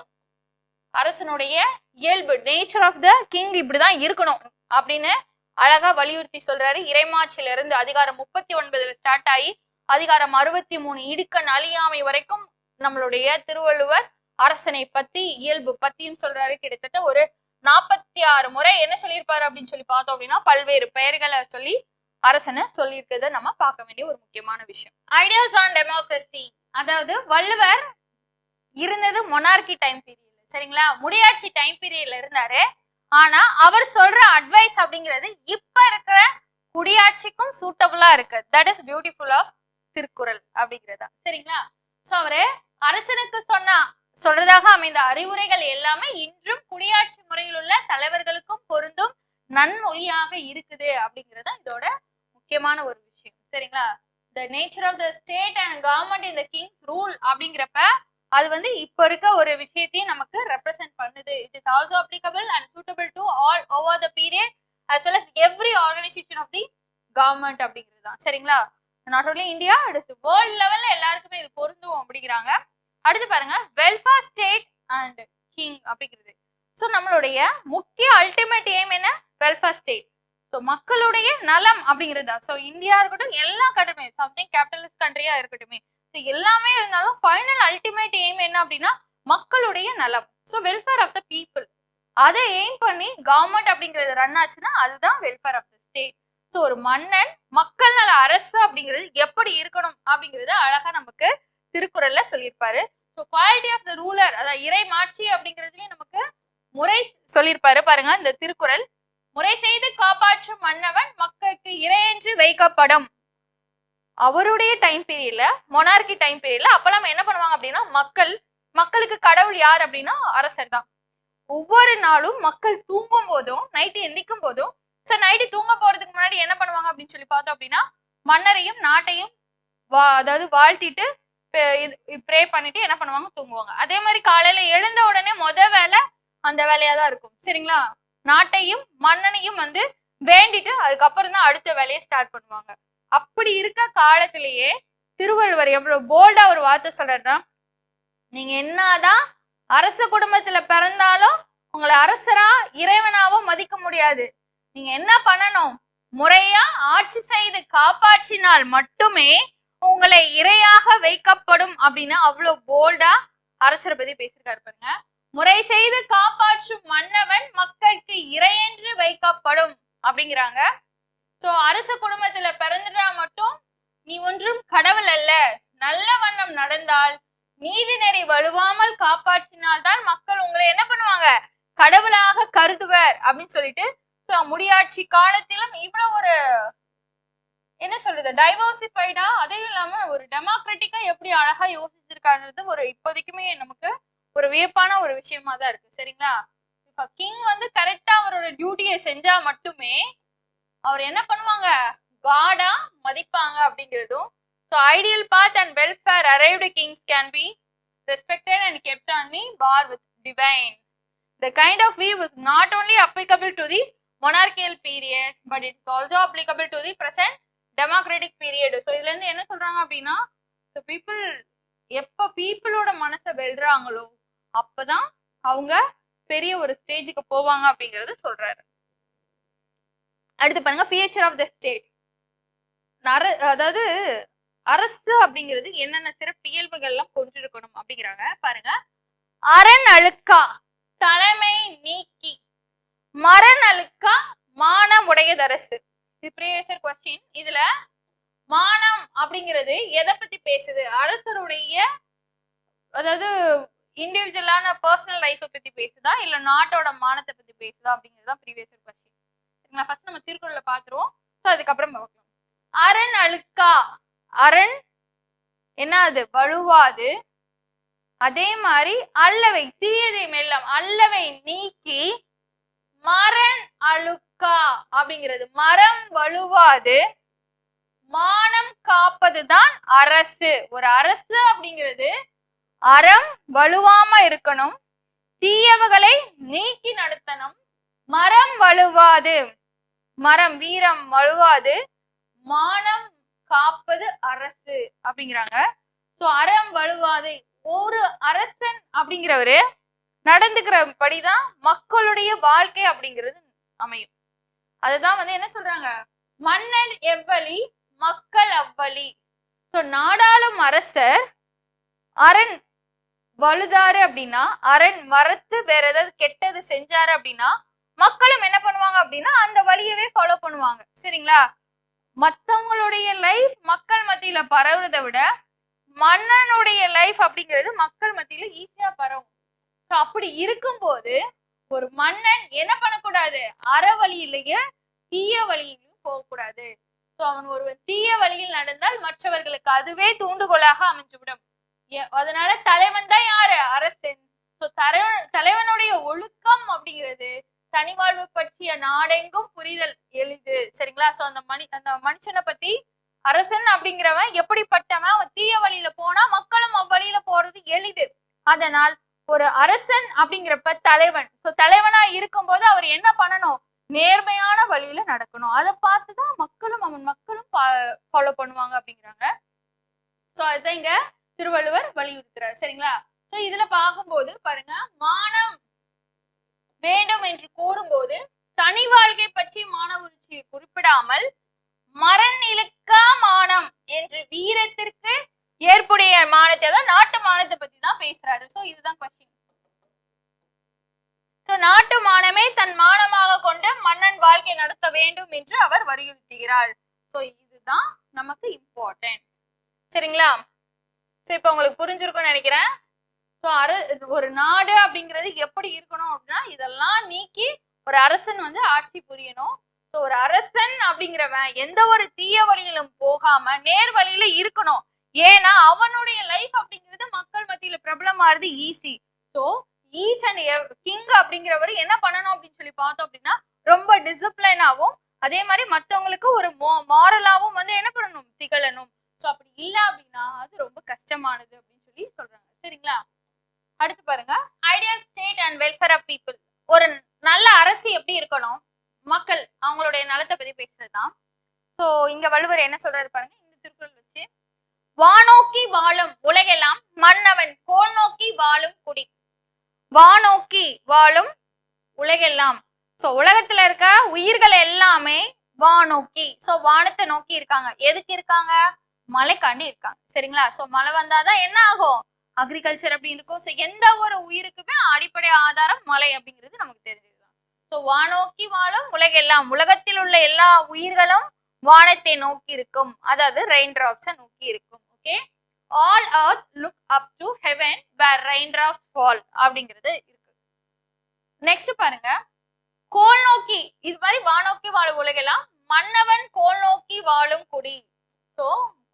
அரசனுடைய இயல்பு, நேச்சர் ஆஃப் த கிங் இப்படிதான் இருக்கணும் அப்படின்னு அழகா வலியுறுத்தி சொல்றாரு. இறைமாட்சியில இருந்து அதிகாரம் 39ல ஸ்டார்ட் ஆகி அதிகாரம் 63 இடுக்கண் அழியாமை வரைக்கும் நம்மளுடைய திருவள்ளுவர் அரசனை பத்தி இயல்பு பத்தியும் சொல்றாரு. கிட்டத்தட்ட ஒரு 46 முறை என்ன சொல்லியிருப்பாரு அப்படின்னு சொல்லி பார்த்தோம் அப்படின்னா பல்வேறு பெயர்களை சொல்லி அரசனை சொல்லியிருக்கிறத நம்ம பார்க்க வேண்டிய ஒரு முக்கியமான விஷயம். ஐடியாஸ் ஆன் டெமோக்ரஸி, அதாவது வள்ளுவர் இருந்தது மொனார்கி டைம் பீரியட்ல, சரிங்களா, முடியாட்சி டைம் பீரியட்ல இருந்தாரு. ஆனா அவர் சொல்ற அட்வைஸ் அப்படிங்கிறது இப்ப இருக்கிற குடியாட்சிக்கும் சூட்டபிளா இருக்கு. That is beautiful of Thirukkural அப்படிங்கிறதா, சரிங்களா. சோ அவரு அரசனுக்கு சொல்றதாக அமைந்த அறிவுரைகள் எல்லாமே இன்றும் குடியாட்சி முறையில் உள்ள தலைவர்களுக்கும் பொருந்தும் நன்மொழியாக இருக்குது அப்படிங்கிறதா இதோட முக்கியமான ஒரு விஷயம், சரிங்களா. The nature of the state and government in the king's rule அப்படிங்கிறப்ப அது வந்து இப்ப இருக்க ஒரு விஷயத்தையும் நமக்கு ரெப்ரசென்ட் பண்ணுது. It is also applicable and suitable to all over the period as well as every organization of the government அப்படிங்கிறது தான், சரிங்களா. Not only India, it is world லெவல்ல எல்லாருக்குமே இது பொருந்தும் அப்படிங்கிறாங்க. அடுத்து பாருங்க, வெல்ஃபேர் ஸ்டேட் அண்ட் கிங் அப்படிங்கிறது. ஸோ நம்மளுடைய முக்கிய அல்டிமேட் எய்ம் என்ன, வெல்ஃபேர் ஸ்டேட். ஸோ மக்களுடைய நலம் அப்படிங்கிறது தான். ஸோ இந்தியா இருக்கட்டும், எல்லா கண்ட்ரியுமே, சம்திங் கேபிட்டலிஸ்ட் கண்ட்ரியா இருக்கட்டுமே, ஸோ எல்லாமே இருந்தாலும் ஃபைனல் அல்டிமேட் எய்ம் என்ன அப்படின்னா மக்களுடைய நலம். So welfare of the people, அதை எய்ம் பண்ணி கவர்மெண்ட் அப்படிங்கிறது ரன் ஆச்சுன்னா அதுதான் welfare of the state. So ஒரு மன்னன் மக்கள் நல அரசு அப்படிங்கிறது எப்படி இருக்கணும் அப்படிங்கிறது அழகா நமக்கு திருக்குறள்ல சொல்லியிருப்பாரு. So quality of the ruler, அதாவது இறைமாட்சி அப்படிங்கிறதுலயும் நமக்கு முறை சொல்லியிருப்பாரு. பாருங்க இந்த திருக்குறள், முறை செய்து காப்பாற்றும் மன்னவன் மக்களுக்கு இறையென்று வைக்கப்படும். அவருடைய டைம் பீரியட்ல, மொனார்கி டைம் பீரியட்ல அப்பெல்லாம் என்ன பண்ணுவாங்க அப்படின்னா மக்களுக்கு கடவுள் யார் அப்படின்னா அரசர் தான். ஒவ்வொரு நாளும் மக்கள் தூங்கும் போதும் நைட்டு எந்திக்கும் போதும், சார் நைட்டு தூங்க போறதுக்கு முன்னாடி என்ன பண்ணுவாங்க அப்படின்னு சொல்லி பார்த்தோம் அப்படின்னா மன்னரையும் நாட்டையும் அதாவது வாழ்த்திட்டு ப்ரே பண்ணிட்டு என்ன பண்ணுவாங்க, தூங்குவாங்க. அதே மாதிரி காலையில எழுந்த உடனே வேலை அந்த வேலையா தான் இருக்கும், சரிங்களா. நாட்டையும் மன்னனையும் வந்து வேண்டிட்டு அதுக்கப்புறம் தான் அடுத்த வேலையை ஸ்டார்ட் பண்ணுவாங்க. அப்படி இருக்க காலத்திலேயே திருவள்ளுவர் எவ்வளவு போல்டா ஒரு வார்த்தை சொல்றா, நீங்க என்னதான் அரச குடும்பத்துல பிறந்தாலும் உங்களை அரசரா இறைவனாவோ மதிக்க முடியாது. நீங்க என்ன பண்ணணும், முறையா ஆட்சி செய்து காப்பாற்றினால் மட்டுமே உங்களை இறையாக வைக்கப்படும் அப்படின்னு அவ்வளவு போல்டா அரசரை பத்தி பேசியிருக்காரு. பாருங்க, முறை செய்து காப்பாற்றும் மன்னவன் மக்களுக்கு இறையென்று வைக்கப்படும் அப்படிங்கிறாங்க. சோ அரச குடும்பத்துல பிறந்துட்டா மட்டும் நீ ஒன்றும் கடவுள் அல்ல, நல்ல வண்ணம் நடந்தால் நீதி நெறி வலுவாமல் காப்பாற்றினால்தான் மக்கள் உங்களை என்ன பண்ணுவாங்க, கடவுளாக கருதுவர் அப்படின்னு சொல்லிட்டு முடியாட்சி காலத்திலும் இவ்வளவு ஒரு என்ன சொல்றது டைவர்சிஃபைடா, அதையும் இல்லாம ஒரு டெமோக்ராட்டிக்கா எப்படி அழகா யோசிச்சிருக்கான்றது ஒரு இப்போதைக்குமே நமக்கு ஒரு வியப்பான ஒரு விஷயமா தான் இருக்கு, சரிங்களா. இப்ப கிங் வந்து கரெக்டா அவரோட டியூட்டியை செஞ்சா மட்டுமே அவர் என்ன பண்ணுவாங்க, காடா மதிப்பாங்க அப்படிங்கிறதும். So ideal path and welfare arrived kings can be respected and kept on the bar with divine. The kind of view is not only applicable to the monarchical period but it is also applicable to the present democratic period. So இதுல இருந்து என்ன சொல்றாங்க அப்படின்னா, so people எப்ப பீப்புளோட மனசை வெல்றாங்களோ அப்பதான் அவங்க பெரிய ஒரு ஸ்டேஜுக்கு போவாங்க அப்படிங்கறது சொல்றாரு. அடுத்து பாருங்க, ஃபியூச்சர் ஆஃப் த ஸ்டேட். அதாவது அரசு அப்படிங்கிறது என்னென்ன சிறப்பியல்புகள் எல்லாம் கொண்டிருக்கணும் அப்படிங்கிறாங்க. பாருங்க, அரண் அழுக்கா தலைமை நீக்கி, மரண் அழுக்கா மானம் உடையதரசு. இது ப்ரீவியஸ் क्वेश्चन. இதுல மானம் அப்படிங்கிறது எதை பத்தி பேசுது, அரசருடைய அதாவது இண்டிவிஜுவலான பர்சனல் லைஃபை பத்தி பேசுதா இல்ல நாட்டோட மானத்தை பத்தி பேசுதா அப்படிங்கிறது தான் ப்ரீவியஸ் क्वेश्चन. சரிங்களா, ஃபர்ஸ்ட் நம்ம திருக்குறளை பார்த்துருவோம், ஸோ அதுக்கப்புறம் பார்க்கலாம். அரண் அழுக்கா, அரண் என்ன அது வலுவாது. அதே மாதிரி அல்லவை தீயதை மெல்லம், அல்லவை நீக்கி மரண் அழுக்கா அப்படிங்கிறது மரம் வலுவாது மானம் காப்பதுதான் அரசு. ஒரு அரசு அப்படிங்கிறது அறம் வலுவாம இருக்கணும், தீயவகளை நீக்கி நடத்தணும், மரம் வலுவாது, மரம் வீரம் வலுவாது, மானம் காப்பது அரசு அப்படிங்கிறாங்க. சோ அறம் வலுவாது, ஒரு அரசன் அப்படிங்கிறவரு நடந்துக்கிறபடிதான் மக்களுடைய வாழ்க்கை அப்படிங்கிறது அமையும். அதுதான் வந்து என்ன சொல்றாங்க, மன்னன் எவ்வழி மக்கள் அவ்வழி. சோ நாடாளும் அரசர் அரண் வலுதாரு அப்படின்னா, அரண் மறத்து வேற ஏதாவது கெட்டது செஞ்சாரு அப்படின்னா மக்களும் என்ன பண்ணுவாங்க அப்படின்னா அந்த வழியவே ஃபாலோ பண்ணுவாங்க. சரிங்களா? மத்தவங்களுடைய லைஃப் மக்கள் மத்தியில பரவுறதை விட மன்னனுடைய லைஃப் அப்படிங்கிறது மக்கள் மத்தியில ஈஸியா பரவும். ஸோ அப்படி இருக்கும்போது ஒரு மன்னன் என்ன பண்ணக்கூடாது, அற வழியிலேயே தீய வழியிலும் போகக்கூடாது. ஸோ அவன் ஒருவன் தீய வழியில் நடந்தால் மற்றவர்களுக்கு அதுவே தூண்டுகோலாக அமைஞ்சுவிடும். அதனால தலைவன் தான் யாரு, அரசன். ஸோ தலைவனுடைய ஒழுக்கம் அப்படிங்கிறது தனிவாழ்வு பற்றிய நாடெங்கும் புரிதல் எளிது. சரிங்களா? சோ அந்த மனுஷனை பத்தி அரசன் அப்படிங்கிறவன் எப்படிப்பட்டவன், அவன் தீய வழியில போனா மக்களும் அவ்வழியில போறது எளிது. அதனால் ஒரு அரசன் அப்படிங்கிறப்ப தலைவன். சோ தலைவனா இருக்கும்போது அவர் என்ன பண்ணணும், நேர்மையான வழியில நடக்கணும். அதை பார்த்துதான் அவன் மக்களும் ஃபாலோ பண்ணுவாங்க அப்படிங்கிறாங்க. சோ அதுதான் இங்க திருவள்ளுவர் வலியுறுத்துறாரு. சரிங்களா? சோ இதுல பார்க்கும்போது பாருங்க, மானம் வேண்டும் என்று கூறும்போது தனி வாழ்க்கை பற்றி மானவுச்சியை குறிப்பிடாமல் மரண் இழுக்கா மானம் என்று வீரத்திற்கு ஏற்புடைய மானத்தை தான், நாட்டு மானத்தை பத்தி தான் பேசுறாரு. சோ இதுதான் கொஸ்டின். சோ நாட்டு மானமே தன் மானமாக கொண்டு மன்னன் வாழ்க்கை நடத்த வேண்டும் என்று அவர் வலியுறுத்துகிறார். சோ இதுதான் நமக்கு இம்பார்ட்டன்ட். சரிங்களா? சோ இப்ப உங்களுக்கு புரிஞ்சிருக்கும்னு நினைக்கிறேன். சோ ஒரு நாடு அப்படிங்கிறது எப்படி இருக்கணும் அப்படின்னா, இதெல்லாம் நீக்கி ஒரு அரசன் வந்து ஆட்சி புரியணும். சோ ஒரு அரசன் அப்படிங்கிறவன் எந்த ஒரு தீய வழியிலும் போகாம நேர் வழியில இருக்கணும். ஏன்னா அவனுடைய லைஃப் அப்படிங்கிறது மக்கள் மத்தியில பிரபலமாறது easy. So each and king அப்படிங்கிறவர் என்ன பண்ணணும் அப்படின்னு சொல்லி பார்த்தோம் அப்படின்னா, ரொம்ப டிசிப்ளினாவும் அதே மாதிரி மத்தவங்களுக்கு ஒரு மாரலாவும் வந்து என்ன பண்ணணும், திகழணும். சோ அப்படி இல்ல அப்படின்னா அது ரொம்ப கஷ்டமானது அப்படின்னு சொல்லி சொல்றாங்க. சரிங்களா? அடுத்து பாருங்க, ideal state and welfare of people. ஒரு நல்ல அரசு எப்படி இருக்கணும், மக்கள் அவங்களுடைய நலத்தை பத்தி பேசுறதுதான். சோ இங்க வள்ளுவர் என்ன சொல்றாரு பாருங்க, இந்த திருக்குறள் வச்சு, வானோக்கி வாழும் உலகெல்லாம் மன்னவன் கோல் நோக்கி வாழும் குடி. வானோக்கி வாழும் உலகெல்லாம். சோ உலகத்துல இருக்க உயிர்கள் எல்லாமே வானோக்கி, சோ வானத்தை நோக்கி இருக்காங்க. எதுக்கு இருக்காங்க, மழைக்காண்டி இருக்காங்க. சரிங்களா? சோ மழை வந்தாதான் என்ன ஆகும், அக்ரிகல்ச்சர் அப்படி இருக்கும். ஸோ எந்த ஒரு உயிருக்குமே அடிப்படை ஆதாரம் மழை அப்படிங்கிறது நமக்கு தெரிஞ்சுதான். ஸோ வானோக்கி வாழும் உலகெல்லாம், உலகத்தில் உள்ள எல்லா உயிர்களும் வானத்தை நோக்கி இருக்கும், அதாவது ரெயின் டிராப்ஸை நோக்கி இருக்கும். Okay, all earth look up to heaven where raindrops fall அப்படிங்கிறது இருக்கு. நெக்ஸ்ட் பாருங்க, கோல் நோக்கி, இது மாதிரி வானோக்கி வாழும் உலகெல்லாம் மன்னவன் கோல் நோக்கி வாழும் குடி. ஸோ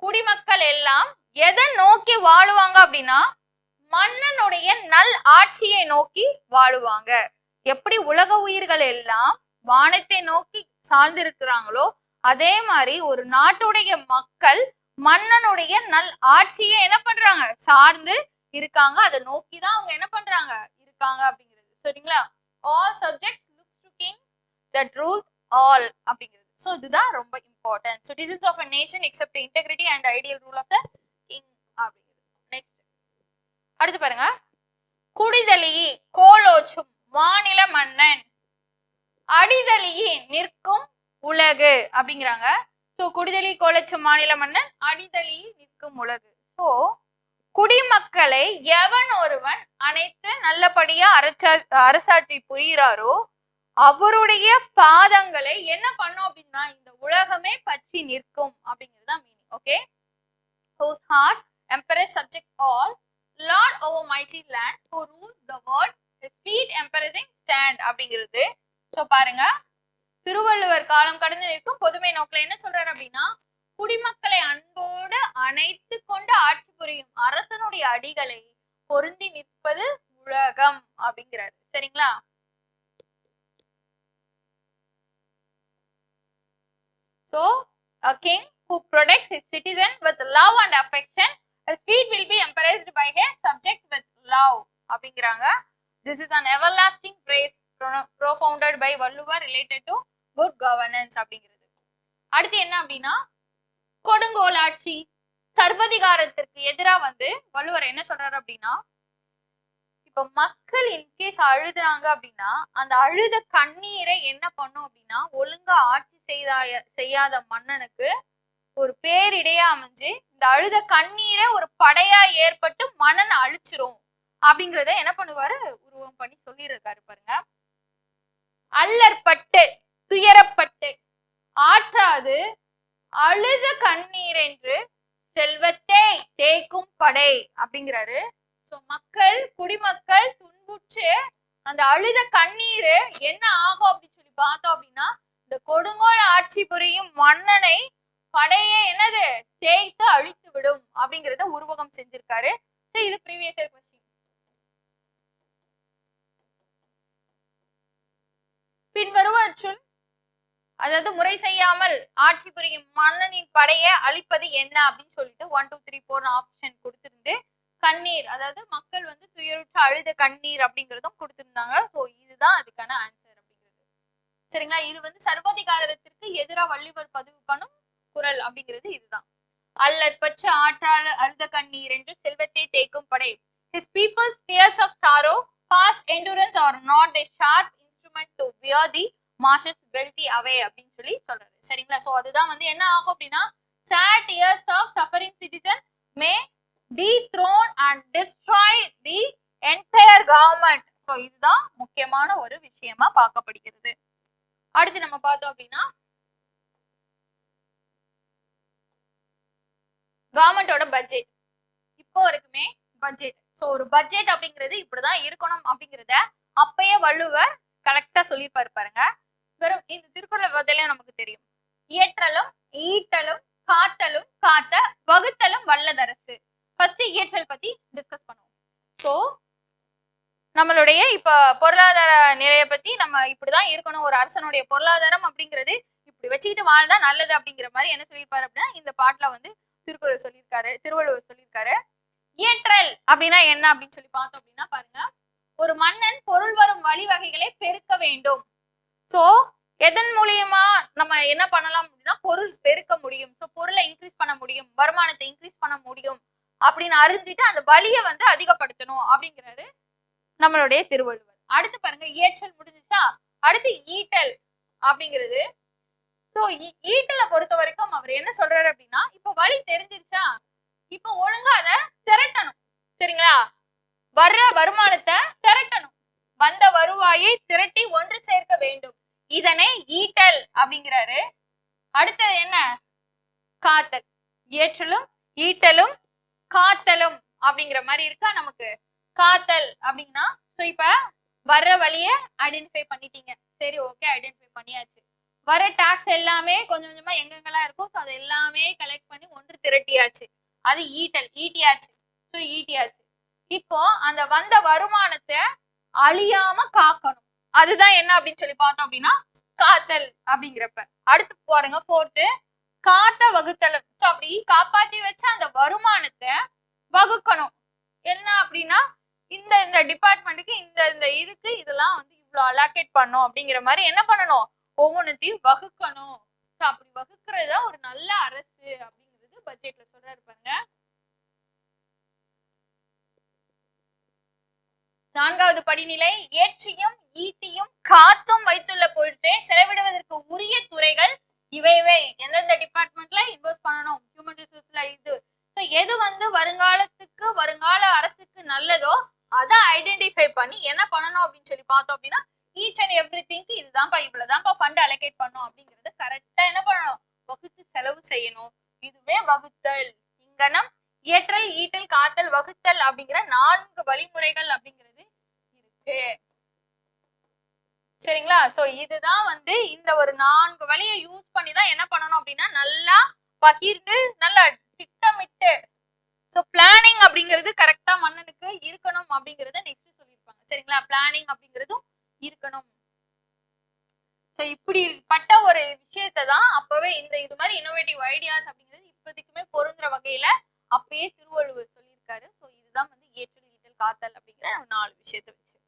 குடிமக்கள் எல்லாம் எதை நோக்கி வாழுவாங்க அப்படின்னா, மன்னனுடைய நல் ஆட்சியை நோக்கி வாழுவாங்க. எப்படி உலக உயிர்கள் எல்லாம் வானத்தை நோக்கி சார்ந்து இருக்கிறாங்களோ அதே மாதிரி ஒரு நாட்டுடைய மக்கள் மன்னனுடைய நல் ஆட்சியை என்ன பண்றாங்க, சார்ந்து இருக்காங்க. அதை நோக்கிதான் அவங்க என்ன பண்றாங்க, இருக்காங்க அப்படிங்கிறது. சரிங்களா? All subjects looks to king that rules all அப்படிங்கிறது. ஸோ இதுதான் ரொம்ப important. Citizens of a nation except integrity and ideal rule of the king அப்படிங்கிறது. நெக்ஸ்ட் அடுத்து பாருங்க, குடிதலியி கோலோச்சும் மாநில மன்னன் அடிதலியி நிற்கும் உலகு அப்படிங்கிறாங்க. ஸோ குடிதலி கோலோச்சும் மாநில மன்னன், அடிதலி நிற்கும் உலகு. ஸோ குடிமக்களை எவன் ஒருவன் அனைத்து நல்லபடியா அரசாட்சி புரிகிறாரோ அவருடைய பாதங்களை என்ன பண்ணும் அப்படின்னா இந்த உலகமே பற்றி நிற்கும் அப்படிங்கிறது தான் meaning. Okay, whose heart emperor subject all, lord over mighty land, who rules the world, his feet emperoring stand அப்படிங்கிறது. ஸோ பாருங்க, திருவள்ளுவர் காலம் கடந்து நிற்கும் பொதுமை நோக்கில என்ன சொல்றாரு அப்படின்னா, குடிமக்களை அன்போடு அணைத்து கொண்டு ஆட்சி புரியும் அரசனுடைய அடிகளை பொருந்தி நிற்பது உலகம் அப்படிங்கிறாரு. சரிங்களா? So a king who protects his citizen with love and affection, his feet will be embraced by his subject with love அப்படிங்கிறாங்க. This is an everlasting praise propounded by Valluvar related to good governance அப்படிங்கிறது. அடுத்து என்ன அப்படின்னா கொடுங்கோல் ஆட்சி சர்வதிகாரத்திற்கு எதிராக வந்து வள்ளுவர் என்ன சொல்றாரு அப்படின்னா, இப்ப மக்கள் இன்கேஸ் அழுதுறாங்க அப்படின்னா அந்த அழுத கண்ணீரை என்ன பண்ணும் அப்படின்னா ஒழுங்கா ஆட்சி செய்யாத மன்னனுக்கு ஒரு பேரிடையா அமைஞ்சு இந்த அழுத கண்ணீரை ஒரு படையா ஏற்பட்டு மன்னன் அழிச்சிரும் அப்படிங்கிறத என்ன பண்ணுவாரு உருவம் பண்ணி சொல்லியிருக்காரு பாருங்க. அல்லற்பட்டு துயரப்பட்டு ஆற்றாது அழுத கண்ணீர் என்று செல்வத்தை தேக்கும் படை அப்படிங்கிறாரு. சோ மக்கள் குடிமக்கள் துன்புற்று அந்த அழுத கண்ணீர் என்ன ஆகும் அப்படின்னு சொல்லி பார்த்தோம் அப்படின்னா இந்த கொடுங்கோல் ஆட்சி புரியும் மன்னனை படையே என்னது தேய்த்து அழித்து விடும் அப்படிங்கிறத உருவகம் செஞ்சிருக்காரு. இது ப்ரீவியஸ் இயர் क्वेश्चन. பின்வருவற்றுள் அதாவது முறை செய்யாமல் ஆட்சி புரியும் மன்னனின் படையை அழிப்பது என்ன அப்படின்னு சொல்லிட்டு 1 2 3 4 ஆப்ஷன் கொடுத்திருந்து கண்ணீர் அதாவது மக்கள் வந்து துயருற்று அழுத கண்ணீர் அப்படிங்கிறதும் கொடுத்திருந்தாங்க. சோ இதுதான் அதுக்கான ஆன்சர் அப்படிங்கிறது. சரிங்களா? இது வந்து சர்வாதிகாரத்திற்கு எதிராக வள்ளுவர் பதிவு பண்ணும் குரல் அப்படிங்கிறது இதுதான். அல்லற்பற்று ஆற்றால் அழுத கண்ணீர் என்று செல்வத்தை தேக்கும் படை. His people's tears of sorrow, past endurance are not the sharp instrument to wear the marshes wealthy away அப்படின்னு சொல்லி சொல்றாரு. சரிங்களா? சோ அதுதான் வந்து என்ன ஆகும் அப்படின்னா sad tears of suffering citizen may dethrone and destroy the entire government. So இதுதான் முக்கியமான ஒரு விஷயமா பார்க்கப்படுகிறது. அடுத்து நம்ம பார்த்தோம் அப்படின்னா கவர்மெண்டோட பட்ஜெட். இப்போ வரைக்குமே பட்ஜெட். சோ ஒரு பட்ஜெட் அப்படிங்கிறது இப்படிதான் இருக்கணும் அப்படிங்கிறத அப்பயே வள்ளுவர் கரெக்டா சொல்லியிருப்பாரு பாருங்க. வெறும் இந்த திருக்குறளை பதிலே நமக்கு தெரியும். இயற்றலும் ஈட்டலும் காத்தலும் காத்த வகுத்தலும் வல்லதரசு. ஃபர்ஸ்ட் இயற்றல் பத்தி டிஸ்கஸ் பண்ணுவோம். சோ நம்மளுடைய இப்ப பொருளாதார நிலையை பத்தி நம்ம இப்படிதான் இருக்கணும், ஒரு அரசனுடைய பொருளாதாரம் அப்படிங்கிறது இப்படி வச்சுக்கிட்டு வாழ்ந்தா நல்லது அப்படிங்கிற மாதிரி என்ன சொல்லியிருப்பாரு அப்படின்னா இந்த பாட்டுல வந்து திருக்குறள் சொல்லியிருக்காரு, திருவள்ளுவர் சொல்லியிருக்காரு. இயற்றல் அப்படின்னா என்ன அப்படின்னு சொல்லி பார்த்தோம் அப்படின்னா பாருங்க, ஒரு மன்னன் பொருள் வரும் வழிவகைகளை பெருக்க வேண்டும். சோ எதன் மூலியமா நம்ம என்ன பண்ணலாம் அப்படின்னா பொருள் பெருக்க முடியும், சோ பொருளை இன்க்ரீஸ் பண்ண முடியும், வருமானத்தை இன்க்ரீஸ் பண்ண முடியும் அப்படின்னு அறிஞ்சிட்டு அந்த வழியை வந்து அதிகப்படுத்தணும் அப்படிங்கிறாரு நம்மளுடைய திருவள்ளுவர். அடுத்து பாருங்க இயற்றல் முடிஞ்சுச்சா, அடுத்து ஈட்டல் அப்படிங்கிறது. சோ ஈட்டலை பொறுத்த வரைக்கும் அவர் என்ன சொல்றாரு அப்படின்னா இப்ப வழி தெரிஞ்சிருச்சா, இப்ப ஒழுங்கா அதை திரட்டணும். சரிங்களா? வர்ற வருமானத்தை திரட்டணும், வந்த வருவாயை திரட்டி ஒன்று சேர்க்க வேண்டும், இதனை ஈட்டல் அப்படிங்கிறாரு. அடுத்தது என்ன? காத்தல். ஏற்றலும் ஈட்டலும் காத்தலும் அப்படிங்கிற மாதிரி இருக்கா நமக்கு. காத்தல் அப்படின்னா சோ இப்ப வர்ற வழிய ஐடென்டிஃபை பண்ணிட்டீங்க. சரி ஓகே ஐடென்டிஃபை பண்ணியாச்சு. வர டாக்ஸ் எல்லாமே கொஞ்சம் கொஞ்சமா எங்கெங்கெல்லாம் இருக்கும் அது எல்லாமே கலெக்ட் பண்ணி ஒன்று திரட்டியாச்சு, அது ஈட்டல், ஈட்டியாச்சு. சோ ஈட்டியாச்சு. இப்போ அந்த வந்த வருமானத்தை அழியாம காக்கணும், அதுதான் என்ன அப்படின்னு சொல்லி பார்த்தோம் அப்படின்னா காத்தல் அப்படிங்கிறப்ப. அடுத்து பாருங்க ஃபோர்த்து காத்த வகுத்தலும். சோ அப்படி காப்பாத்தி வச்ச அந்த வருமானத்தை வகுக்கணும். என்ன அப்படின்னா இந்த இந்த டிபார்ட்மெண்ட்டுக்கு இந்த இந்த இதுக்கு இதெல்லாம் வந்து இவ்வளவு அலாக்கேட் பண்ணும் அப்படிங்கிற மாதிரி என்ன பண்ணணும், ஒவ்வொன்றுத்தையும் வகுக்கணும். சோ அப்படி வகுக்கிறதா ஒரு நல்ல அரசு அப்படிங்கிறது பட்ஜெட்ல சொல்றாரு பாருங்க. நான்காவது படிநிலை ஏற்றியும் ஈட்டியும் காத்தும் வைத்துள்ள பொருட்டே செலவிடுவதற்கு உரிய துறைகள் இவைவே. எந்தெந்த டிபார்ட்மெண்ட்ல இன்வெஸ்ட் பண்ணணும், ஹியூமன் ரிசோர்ஸ்ல இது. எது வந்து வருங்காலத்துக்கு வருங்கால அரசுக்கு நல்லதோ அதை ஐடென்டிஃபை பண்ணி என்ன பண்ணணும் அப்படின்னு சொல்லி பார்த்தோம் அப்படின்னா ஈச் அண்ட் எவ்ரி திங்க் இதுதான்ப்பா இவ்வளவுதான்ப்பா ஃபண்ட் அலோகேட் பண்ணும் அப்படிங்கறது கரெக்டா என்ன பண்ணணும், வகுத்து செலவு செய்யணும். இதுவே வகுத்தல். இங்கனம் இயற்றல் ஈட்டல் காத்தல் வகுத்தல் அப்படிங்கிற 4 வழிமுறைகள் அப்படிங்கிறது இருக்கு. சரிங்களா? சோ இதுதான் வந்து இந்த ஒரு 4 வழியை யூஸ் பண்ணி தான் என்ன பண்ணணும் அப்படின்னா நல்லா பகிர்ந்து நல்ல திட்டமிட்டு சோ பிளானிங் அப்படிங்கிறது கரெக்டா மன்னனுக்கு இருக்கணும் அப்படிங்கறத நெக்ஸ்ட் சொல்லியிருப்பாங்க. சரிங்களா? பிளானிங் அப்படிங்கிறதும் இருக்கணும். சோ இப்படிப்பட்ட ஒரு விஷயத்தை தான் அப்பவே இது மாதிரி இன்னோவேட்டிவ் ஐடியாஸ் அப்படிங்கிறது இப்போதைக்குமே பொருந்துற வகையில அப்பயே திருவள்ளுவர் சொல்லியிருக்காரு. சோ இதுதான் ஏற்றல் ஈட்டல் காத்தல் அப்படிங்கிற 4 விஷயத்தை வச்சு.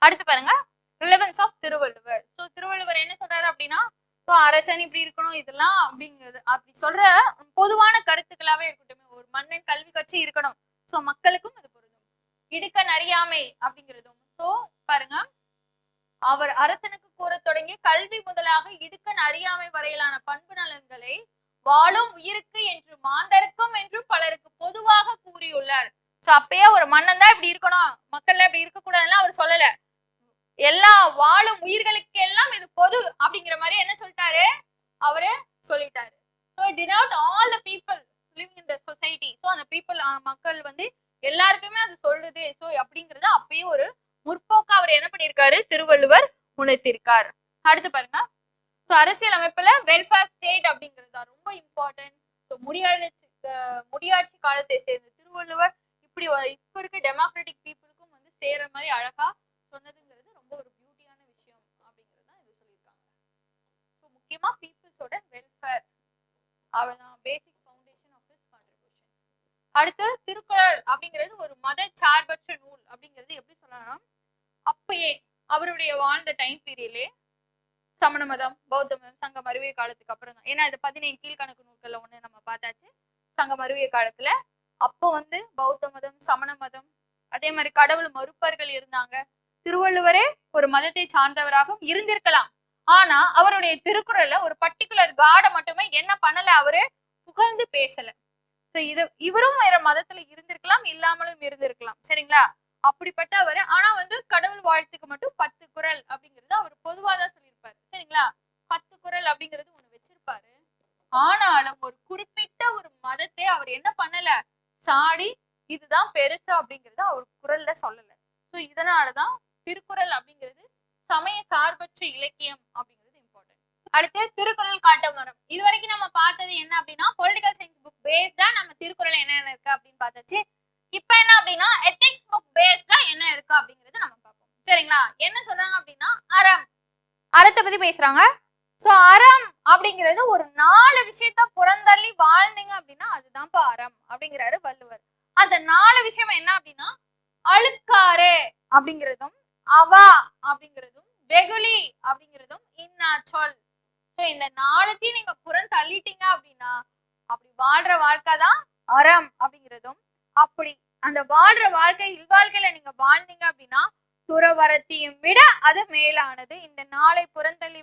அடுத்து பாருங்க relevance of Thiruvalluvar. So Thiruvalluvar என்ன சொல்றாரு அப்படின்னா சோ அரசன் இப்படி இருக்கணும் இதெல்லாம் அப்படிங்கிறது அப்படி சொல்ற பொதுவான கருத்துக்களாவே இருக்கட்டும். ஒரு மன்னன் கல்வி கட்சி இருக்கணும். சோ மக்களுக்கும் அது பொருந்தும். இடுக்கண் அறியாமை அப்படிங்கிறதும் சோ பாருங்க அவர் அரசனுக்கு கூற தொடங்கி கல்வி முதலாக இடுக்கண் அறியாமை வரையிலான பண்பு நலன்களை வாழும் உயிருக்கு என்று மாந்தருக்கும் என்று பலருக்கு பொதுவாக கூறியுள்ளார். சோ அப்பயே ஒரு மன்னன் தான் இப்படி இருக்கணும், மக்கள் இப்படி இருக்க கூடாதுன்னு அவர் சொல்லல. எல்லா வாழும் உயிர்களுக்கு எல்லாம் இது பொது அப்படிங்கிற மாதிரி என்ன சொல்லிட்டாரு அவரு சொல்லிட்டாரு. So it denote all the people living in the society. So அந்த people மக்கள் எல்லாருக்குமே அது சொல்லுது. சோ அப்படிங்கறத அப்பயே ஒரு முற்போக்கா அவர் என்ன பண்ணிருக்காரு திருவள்ளுவர் உணர்த்திருக்கார். அடுத்து பாருங்க சோ அரசியல் அமைப்புல வெல்ஃபேர் ஸ்டேட் அப்படிங்கிறது ரொம்ப இம்பார்ட்டன்ட். சோ முடியாட்சி காலத்தை சேர்ந்த திருவள்ளுவர் இப்ப இருக்க டெமோக்ராட்டிக் பீப்புளுக்கும் சேர்ற மாதிரி அழகா சொன்னதுங்கிறது ரொம்ப ஒரு பியூட்டியான விஷயம் அப்படிங்கிறது தான் இது சொல்லியிருக்காங்க. ஸோ முக்கியமா பீப்புள்ஸோட வெல்ஃபேர் அவ்வளவுதான் basic foundation of this contribution. அடுத்து திருக்குறள் அப்படிங்கிறது ஒரு மத சார்பற்ற நூல் அப்படிங்கிறது எப்படி சொல்லலாம் அப்பயே அவருடைய வாழ்ந்த டைம் பீரியட்லயே சமண மதம் பௌத்த மதம் சங்கம் அறுவிய காலத்துக்கு அப்புறம் தான். ஏன்னா இது 17 கீழ்கணக்கு நூல்கள்ல ஒண்ணு நம்ம பார்த்தாச்சு. சங்கம் அறுவிய காலத்துல அப்போ பௌத்த மதம் சமண மதம் அதே மாதிரி கடவுள் மறுப்பர்கள் இருந்தாங்க. திருவள்ளுவரே ஒரு மதத்தை சார்ந்தவராகவும் இருந்திருக்கலாம். ஆனா அவருடைய திருக்குறள்ல ஒரு பர்டிகுலர் காடை மட்டுமே என்ன பண்ணல அவரு புகழ்ந்து பேசல. இவரும் வேற மதத்துல இருந்திருக்கலாம் இல்லாமலும் இருந்திருக்கலாம். சரிங்களா? அப்படிப்பட்ட அவரு ஆனா கடவுள் வாழ்த்துக்கு மட்டும் 10 குறள் அப்படிங்கிறது அவர் பொதுவாதான் சொல்லியிருப்பாரு. சரிங்களா? 10 குறள் அப்படிங்கிறது ஒண்ணு வச்சிருப்பாரு. ஆனாலும் ஒரு குறிப்பிட்ட ஒரு மதத்தை அவர் என்ன பண்ணல சாடி இதுதான் பெருசு அப்படிங்கறத அவர் குறள்ல சொல்லல. சோ இதனாலதான் திருக்குறள் அப்படிங்கிறது சமய சார்பற்ற இலக்கியம் அப்படிங்கிறது இம்பார்ட்டன்ட். அடுத்து திருக்குறள் காட்ட மரம். இது வரைக்கும் நம்ம பார்த்தது என்ன அப்படின்னா பொலிட்டிக்கல் சயின்ஸ் புக் பேஸ்டா நம்ம திருக்குறள் என்ன இருக்கு அப்படின்னு பார்த்தாச்சு. இப்ப என்ன அப்படின்னா எத்திக்ஸ் புக் பேஸ்டா என்ன இருக்கு அப்படிங்கறது நம்ம பார்ப்போம். சரிங்களா? என்ன சொல்றாங்க அப்படின்னா அறம் அறத்தை பத்தி பேசுறாங்க. சோ அறம் அப்படிங்கிறது ஒரு 4 விஷயத்த புறந்தள்ளி வாழ்ந்தீங்க அப்படின்னா அதுதான்ப்பா அறம் அப்படிங்கிறாரு வள்ளுவர். அந்த 4 விஷயம் என்ன அப்படின்னா அழுக்காறு அப்படிங்கிறதும் அவா அப்படிங்கிறதும் வெகுளி அப்படிங்கிறதும் இன்னா சொல். சோ இந்த 4த்தையும் நீங்க புறந்தள்ளிட்டீங்க அப்படின்னா அப்படி வாழ்ற வாழ்க்கை தான் அறம் அப்படிங்கிறதும் அப்படி அந்த வாழ்ற வாழ்க்கை இல்வாழ்க்கையில நீங்க வாழ்ந்தீங்க அப்படின்னா துறவரத்தையும் விட அது மேலானது. இந்த 4 புறந்தள்ளி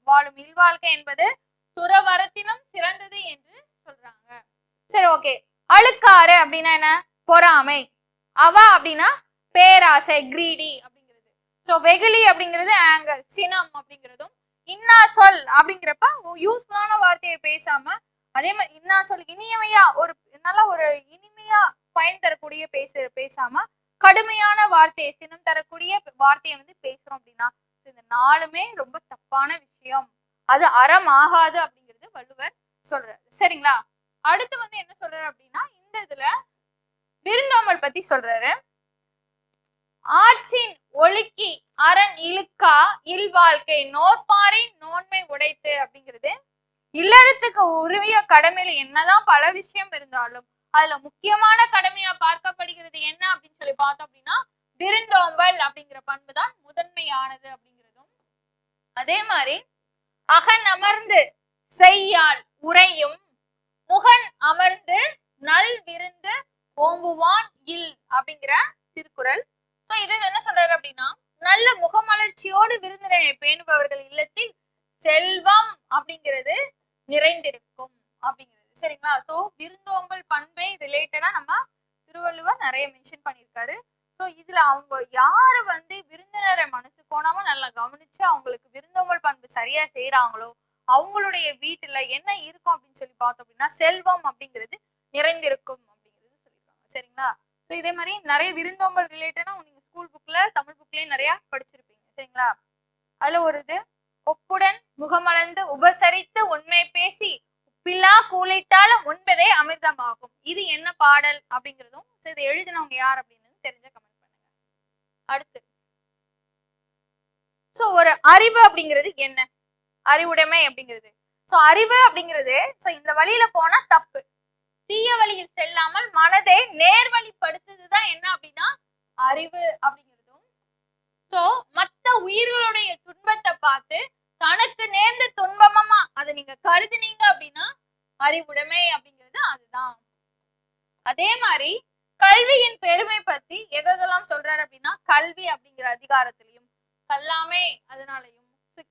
வாழும் இல்வாழ்க்கை என்பது துறவரத்திலும் சிறந்தது என்று சொல்றாங்க. சரி ஓகே. அழுக்காறு அப்படின்னா என்ன? பொறாமை. அவா அப்படின்னா பேராசை கிரீடி அப்படிங்கிறது. சோ வெகுளி அப்படிங்கிறது ஆங்கர் சினம் அப்படிங்கிறதும் இன்னா சொல் அப்படிங்கிறப்ப யூஸ்ஃபுல்லான வார்த்தையை பேசாம அதே மாதிரி இன்னா சொல் இனிமையா ஒரு நல்ல ஒரு இனிமையா பயன் தரக்கூடிய பேசாம கடுமையான வார்த்தையை சினம் தரக்கூடிய வார்த்தையை பேசுறோம் அப்படின்னா இந்த 4மே ரொம்ப தப்பான விஷயம். அது அறம் ஆகாது அப்படிங்கிறது வள்ளுவர் சொல்றாரு. சரிங்களா? அடுத்து என்ன சொல்றாரு அப்படின்னா இந்த இதுல விருந்தோம்பல் பத்தி சொல்றாரு. ஆற்றின் ஒழுக்கி அரண் இழுக்கா இல்வாழ்க்கை நோற்பாரின் நோன்மை உடைத்து அப்படிங்கிறது இல்லறத்துக்கு உரிய கடமையில என்னதான் பல விஷயம் இருந்தாலும் அதுல முக்கியமான கடமையா பார்க்கப்படுகிறது என்ன அப்படின்னு சொல்லி பார்த்தோம் அப்படின்னா விருந்தோம்பல் அப்படிங்கிற பண்பு தான் முதன்மையானது அப்படிங்கிறதும் அதே மாதிரி அகன் அமர்ந்து செய்யால் உரையும் முகன் அமர்ந்து நல் விருந்து ஓம்புவான் இல் அப்படிங்கிற திருக்குறள். சோ இது என்ன சொல்றாரு அப்படின்னா நல்ல முகமலர்ச்சியோடு விருந்தினை பேணுபவர்கள் இல்லத்தில் செல்வம் அப்படிங்கிறது நிறைந்திருக்கும் அப்படிங்கிறது. சரிங்களா? சோ விருந்தோம்பல் பண்பை ரிலேட்டடா நம்ம திருவள்ளுவர் நிறைய மென்ஷன் பண்ணியிருக்காரு. சோ இதுல அவங்க யாரு விருந்தினரை மனசு போனாம நல்லா கவனிச்சு அவங்களுக்கு விருந்தோம்பல் பண்பு சரியா செய்யறாங்களோ அவங்களுடைய வீட்டுல என்ன இருக்கும் அப்படின்னு சொல்லி பார்த்தோம் அப்படின்னா செல்வம் அப்படிங்கிறது நிறைந்திருக்கும் அப்படிங்கிறது சொல்லியிருக்காங்க. சரிங்களா? ஸோ இதே மாதிரி நிறைய விருந்தோம்பல் ரிலேட்டடா நீங்க ஸ்கூல் புக்ல தமிழ் புக்லயும் நிறைய படிச்சிருப்பீங்க. சரிங்களா? அதுல ஒரு இது ஒப்புடன் முகமலர்ந்து உபசரித்து உண்மை பேசி பிலா கூலிட்டால் உண்பதே அமிர்தமாகும். இது என்ன பாடல் அப்படிங்கிறதும் இதை எழுதினவங்க யார் அப்படின்னு தெரிஞ்ச கமெண்ட் பண்ணுங்க. அடுத்து சோ ஒரு அறிவு அப்படிங்கிறது என்ன, அறிவுடைமை அப்படிங்கிறது. சோ அறிவு அப்படிங்கிறது சோ இந்த வழியில போனா தப்பு, தீய வழியில் செல்லாமல் மனதை நேர்வழிப்படுத்துதுதான் என்ன அப்படின்னா அறிவு அப்படிங்கிறதும். சோ மத்த உயிர்களுடைய துன்பத்தை பார்த்து தனக்கு நேர்ந்த துன்பமா அதை நீங்க கருதுனீங்க அப்படின்னா அறிவுடைமை அப்படிங்கிறது அதுதான். அதே மாதிரி கல்வியின் பெருமை பத்தி எதெல்லாம் சொல்றாரு அப்படின்னா கல்வி அப்படிங்கிற அதிகாரத்திலையும், கல்லாமே அதனாலையும்,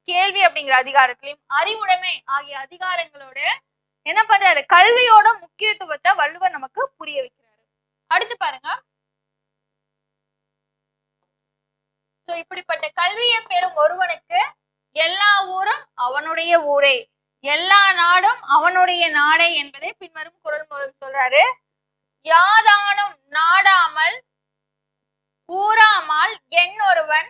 கேள்வி அப்படிங்கிற அதிகாரத்திலையும், அறிவுடைமை ஆகிய அதிகாரங்களோட என்ன பண்றாரு, கல்வியோட முக்கியத்துவத்தை வள்ளுவர் நமக்கு புரிய வைக்கிறாரு. அடுத்து பாருங்க, சோ இப்படிப்பட்ட கல்வியை பெறும் ஒருவனுக்கு எல்லா ஊரும் அவனுடைய ஊரே, எல்லா நாடும் அவனுடைய நாடே என்பதை பின்வரும் குறள் மூலம் சொல்றாரு. யாதானும் நாடாமல் ஊராமல் எண்ணொருவன்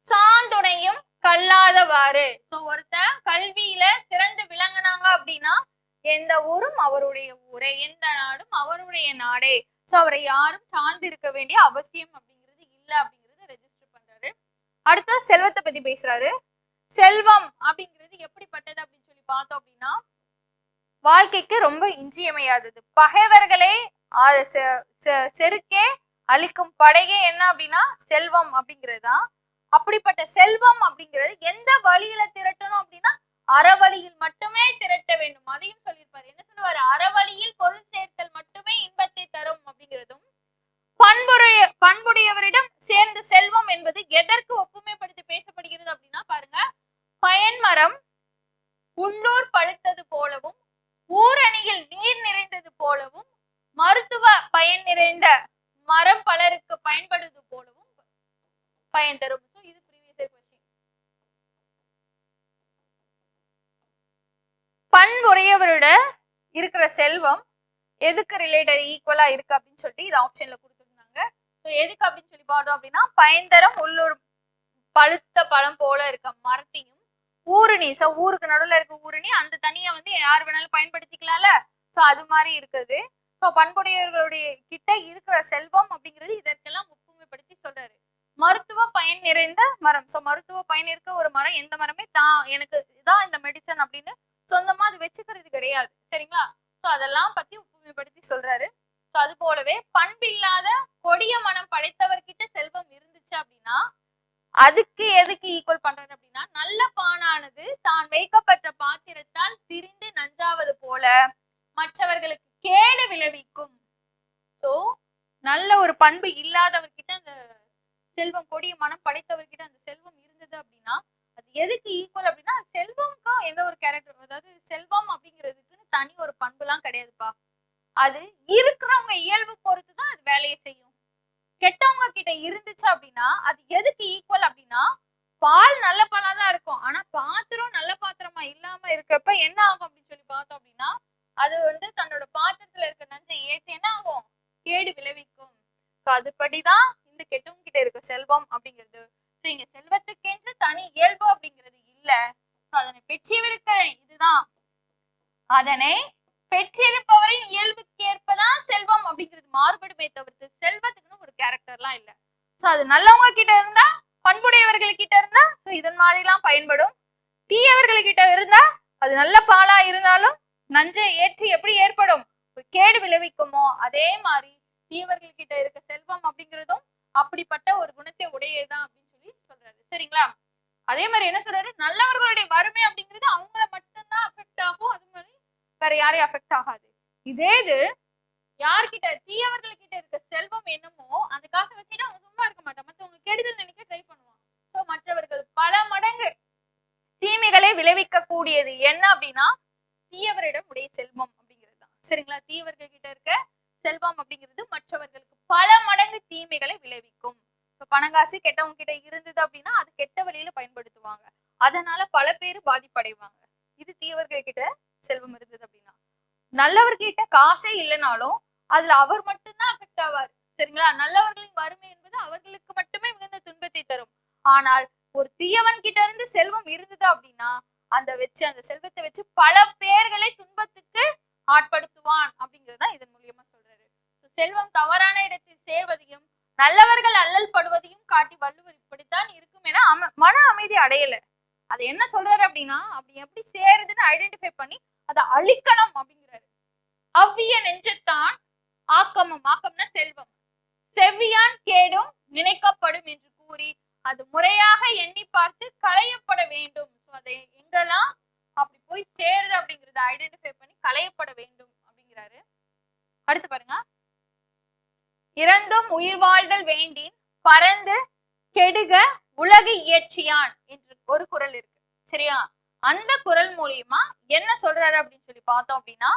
சாந்துணையும் கல்லாதவாறு. சோ ஒருத்தன் கல்வியில சிறந்து விளங்குனாங்க அப்படின்னா எந்த ஊரும் அவருடைய ஊரே, எந்த நாடும் அவருடைய நாடே. சோ அவரை யாரும் சார்ந்து இருக்க வேண்டிய அவசியம் அப்படிங்கிறது இல்ல அப்படிங்கறது ரெஜிஸ்டர் பண்றாரு. அடுத்து செல்வத்தை பத்தி பேசுறாரு. செல்வம் அப்படிங்கிறது எப்படிப்பட்டது அப்படின்னு சொல்லி பார்த்தோம் அப்படின்னா வாழ்க்கைக்கு ரொம்ப இன்றியமையாதது. பகைவர்களே செருக்கே அளிக்கும் படையே என்ன அப்படின்னா செல்வம் அப்படிங்கிறது தான். அப்படிப்பட்ட செல்வம் அப்படிங்கிறது எந்த வழியில திரட்டணும் அப்படின்னா அறவழியில் மட்டுமே திரட்ட வேண்டும். அதையும் சொல்லியிருப்பாரு. என்ன சொல்லுவாரு, அறவழியில் பொருள் சேர்த்தல் மட்டுமே இன்பத்தை தரும் அப்படிங்கிறதும். பண்புடையவரிடம் சேர்ந்த செல்வம் என்பது எதற்கு ஒப்புமைப்படுத்தி பேசப்படுகிறது அப்படின்னா பாருங்க, பயன்மரம் உள்ளூர் பழுத்தது போலவும் ஊரணியில் நீர் நிறைந்தது போலவும் மருத்துவ பயன் நிறைந்த மரம் பலருக்கு பயன்படுவது போலவும் பயன் தரும். இது ப்ரீவியஸ் क्वेश्चन. பண்புடையவரோட இருக்கிற செல்வம் எதுக்கு ரிலேட்டட் ஈக்குவலா இருக்கு அப்படின்னு சொல்லிட்டு இது ஆப்ஷன்ல கொடுத்துருந்தாங்க. ஸோ எதுக்கு அப்படின்னு சொல்லி பார்த்தோம் அப்படின்னா பயன்தரம் உள்ளூர் பழுத்த பழம் போல இருக்க மரத்தையும் ஊருணி, சோ ஊருக்கு நடுவில் இருக்க ஊருணி அந்த தனியை வந்து யார் வேணாலும் பயன்படுத்திக்கலாம்ல. சோ அது மாதிரி இருக்குது. சோ பண்புடையவர்களுடைய கிட்ட இருக்கிற செல்வம் அப்படிங்கிறது இதற்கெல்லாம் ஒப்புமைப்படுத்தி சொல்றாரு. மருத்துவ பயன் நிறைந்த மரம், சோ மருத்துவ பயன் இருக்க ஒரு மரம் எந்த மரமே தான் எனக்கு இதான் இந்த மெடிசன் அப்படின்னு சொந்தமா அது வச்சுக்கிறது கிடையாது. சரிங்களா? சோ அதெல்லாம் பத்தி ஒப்புமைப்படுத்தி சொல்றாரு. சோ அது போலவே பண்பில்லாத கொடிய மனம் படைத்தவர்கிட்ட செல்வம் இருந்துச்சு அப்படின்னா அதுக்கு எதுக்கு ஈக்குவல் பண்றது அப்படின்னா நல்ல பானானது தான் வைக்கப்பட்ட பாத்திரத்தால் திரிந்து நஞ்சாவது போல மற்றவர்களுக்கு கேடு விளைவிக்கும். சோ நல்ல ஒரு பண்பு இல்லாதவர்கிட்ட அந்த செல்வம், கொடிய மனம் படைத்தவர்கிட்ட அந்த செல்வம் இருந்தது அப்படின்னா அது எதுக்கு ஈக்குவல் அப்படின்னா செல்வம்க்கும் எந்த ஒரு கேரக்டர், அதாவது செல்வம் அப்படிங்கிறதுக்குன்னு தனி ஒரு பண்பு எல்லாம் கிடையாதுப்பா. அது இருக்கிறவங்க இயல்பு பொறுத்துதான் அது வேலையை செய்யும். கெட்டவங்க கிட்ட இருந்துச்சு அப்படின்னா அது எதுக்கு ஈக்குவல் அப்படின்னா பால் நல்ல பாலா தான் இருக்கும், ஆனா பாத்திரம் நல்ல பாத்திரமா இல்லாம இருக்கப்ப என்ன ஆகும் அப்படின்னு சொல்லி பார்த்தோம் அப்படின்னா அது வந்து தன்னோட பாத்திரத்துல இருக்க நஞ்சை ஏத்து என்ன ஆகும், கேடு விளைவிக்கும். சோ அதுபடிதான் இந்த கெட்டவங்க கிட்ட இருக்க செல்வம் அப்படிங்கிறது. சோ இங்க செல்வத்துக்கென்று தனி இயல்பு அப்படிங்கிறது இல்ல. சோ அதனை பெற்றிருக்க இதுதான், அதனை பெற்றிருப்பவரின் இயல்புக்கு ஏற்பதான் செல்வம் அப்படிங்கிறது மாறுபடுமே தவிர்த்து செல்வத்துக்குன்னு ஒரு கேரக்டர்லாம் இல்லை. சோ அது நல்லவங்க கிட்ட இருந்தா, பண்புடையவர்கள் கிட்ட இருந்தா சோ இதன் மாதிரி எல்லாம் பயன்படும். தீயவர்கள் கிட்ட இருந்தா அது நல்ல பாலா இருந்தாலும் நஞ்சை ஏற்றி எப்படி ஏற்படும், ஒரு கேடு விளைவிக்குமோ அதே மாதிரி தீயவர்கள் கிட்ட இருக்க செல்வம் அப்படிங்கிறதும் அப்படிப்பட்ட ஒரு குணத்தை உடையதான் அப்படின்னு சொல்லி சொல்றாரு. சரிங்களா? அதே மாதிரி என்ன சொல்றாரு, நல்லவர்களுடைய வறுமை அப்படிங்கிறது அவங்கள மட்டும்தான் அஃபெக்ட் ஆகும், அது மாதிரி வேற யாரையும் அஃபெக்ட் ஆகாது. இதே இது யார்கிட்ட தீயவர்கள் கிட்ட இருக்க செல்வம் என்னமோ அந்த காசை வச்சுட்டு அவங்க சும்மா இருக்க மாட்டான், மற்றவங்க கெடுதல் நினைக்க ட்ரை பண்ணுவான். சோ மற்றவர்கள் பல மடங்கு தீமைகளை விளைவிக்க கூடியது என்ன அப்படின்னா தீயவரிடம் உடைய செல்வம் அப்படிங்கிறது தான். சரிங்களா? தீயவர்கள் கிட்ட இருக்க செல்வம் அப்படிங்கிறது மற்றவர்களுக்கு பல மடங்கு தீமைகளை விளைவிக்கும். பணங்காசு கெட்டவங்க கிட்ட இருந்தது அப்படின்னா அது கெட்ட வழியில பயன்படுத்துவாங்க, அதனால பல பேர் பாதிப்படைவாங்க. இது தீயவர்கள் கிட்ட செல்வம் இருந்தது அப்படின்னா. நல்லவர்கிட்ட காசே இல்லைனாலும் அதுல அவர் மட்டும்தான் அஃபெக்ட் ஆவார். சரிங்களா? நல்லவர்களின் வறுமை என்பது அவர்களுக்கு மட்டுமே மிகுந்த துன்பத்தை தரும். ஆனால் ஒரு தீயவன் கிட்ட இருந்து செல்வம் இருந்தது அப்படின்னா அந்த செல்வத்தை வச்சு பல பேர்களை துன்பத்துக்கு ஆட்படுத்துவான் அப்படிங்கறதுதான் இதன் மூலியமா சொல்றாரு. செல்வம் தவறான இடத்தில் சேர்வதையும் நல்லவர்கள் அல்லல் படுவதையும் காட்டி வள்ளுவர் இப்படித்தான் இருக்கும் என மன அமைதி அடையல. அதை என்ன சொல்றாரு அப்படின்னா, அப்படி எப்படி சேருதுன்னு ஐடென்டிஃபை பண்ணி அதை அழிக்கணும் அப்படிங்கிறாரு. அவ்விய நெஞ்சத்தான் ஆக்கம்னா செல்வம் செவ்வியான் கேடும் நினைக்கப்படும் என்று கூறி அது முறையாக எண்ணி பார்த்து களையப்பட வேண்டும். அதை எங்கெல்லாம் அப்படி போய் சேருது அப்படிங்கறத ஐடென்டிஃபை பண்ணி களையப்பட வேண்டும் அப்படிங்கிறாரு. அடுத்து பாருங்க, இறந்தும் உயிர் வாழ்தல் வேண்டின் பறந்து கெடுக உலகு இயற்றியான் என்று ஒரு குறள் இருக்கு, சரியா? அந்த குறள் மூலியமா என்ன சொல்றாரு அப்படின்னு சொல்லி பார்த்தோம் அப்படின்னா,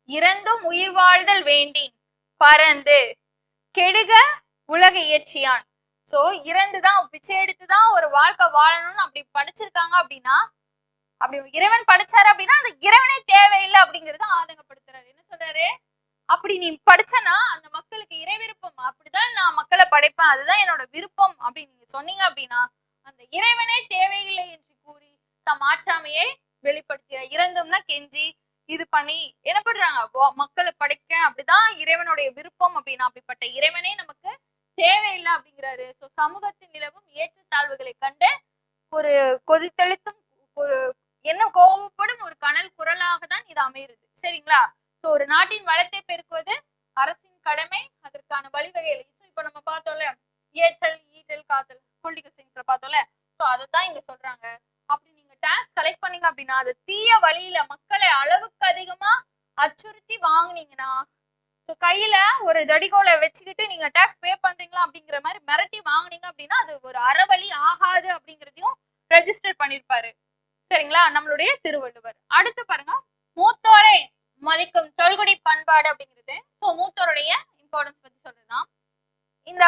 இறந்தும் உயிர் வாழ்தல் வேண்டின் பறந்து கெடுக உலக இயற்றியான். சோ இறந்துதான் பிச்சை எடுத்துதான் ஒரு வாழ்க்கை வாழணும்னு அப்படி படைச்சிருக்காங்க அப்படின்னா, அப்படி இறைவன் படைச்சாரு அப்படின்னா அந்த இறைவனே தேவையில்லை அப்படிங்கறத ஆதங்கப்படுத்துறாரு. என்ன சொல்றாரு, அப்படி நீ படிச்சனா அந்த மக்களுக்கு இறை விருப்பம், அப்படிதான் நான் மக்களை படைப்பேன், அதுதான் என்னோட விருப்பம் அப்படின்னு நீங்க சொன்னீங்க அப்படின்னா அந்த இறைவனே தேவையில்லை என்று கூறி தம் ஆட்சாமையை வெளிப்படுத்திய இறந்தோம்னா கெஞ்சி இது பண்ணி என்ன பண்றாங்க, மக்களை படைக்க அப்படிதான் இறைவனுடைய விருப்பம் அப்படின்னா அப்படிப்பட்ட இறைவனே நமக்கு தேவையில்லை அப்படிங்கிறாரு. சோ சமூகத்தில் நிலவும் ஏற்றத்தாழ்வுகளை கண்டு ஒரு கொதித்தெழுத்தும் ஒரு என்ன கோபப்படும் ஒரு கனல் குரலாக தான் இது அமைகிறது, சரிங்களா? சோ ஒரு நாட்டின் வளத்தை பெருக்குவது அரசின் கடமை, அதற்கான வழிவகைகள் இப்ப நம்ம பார்த்தோம்ல, ஏற்றல் ஈட்டல் காத்தல் பொலிட்டிக்கல் சயின்ஸ்ல பார்த்தோம்ல, சோ அதைத்தான் இங்க சொல்றாங்க. அப்படி நீங்க டாக்ஸ் கலெக்ட் பண்ணீங்க அப்படின்னா அது தீய வழியில மக்களை அளவுக்கு அதிகமா அச்சுறுத்தி வாங்குனீங்கன்னா, சோ கையில ஒரு தடிகோலை வச்சுக்கிட்டு நீங்க டாக்ஸ் பே பண்றீங்களா அப்படிங்கிற மாதிரி மிரட்டி வாங்குனீங்க அப்படின்னா அது ஒரு அறவழி ஆகாது அப்படிங்கிறதையும் ரெஜிஸ்டர் பண்ணிருப்பாரு, சரிங்களா, நம்மளுடைய திருவள்ளுவர். அடுத்து பாருங்க, மூத்தோரை மதிக்கும் தொல்குடி பண்பாடு அப்படிங்கிறது. சோ மூத்தோருடைய இம்பார்ட்டன்ஸ் பத்தி சொல்றதுதான். இந்த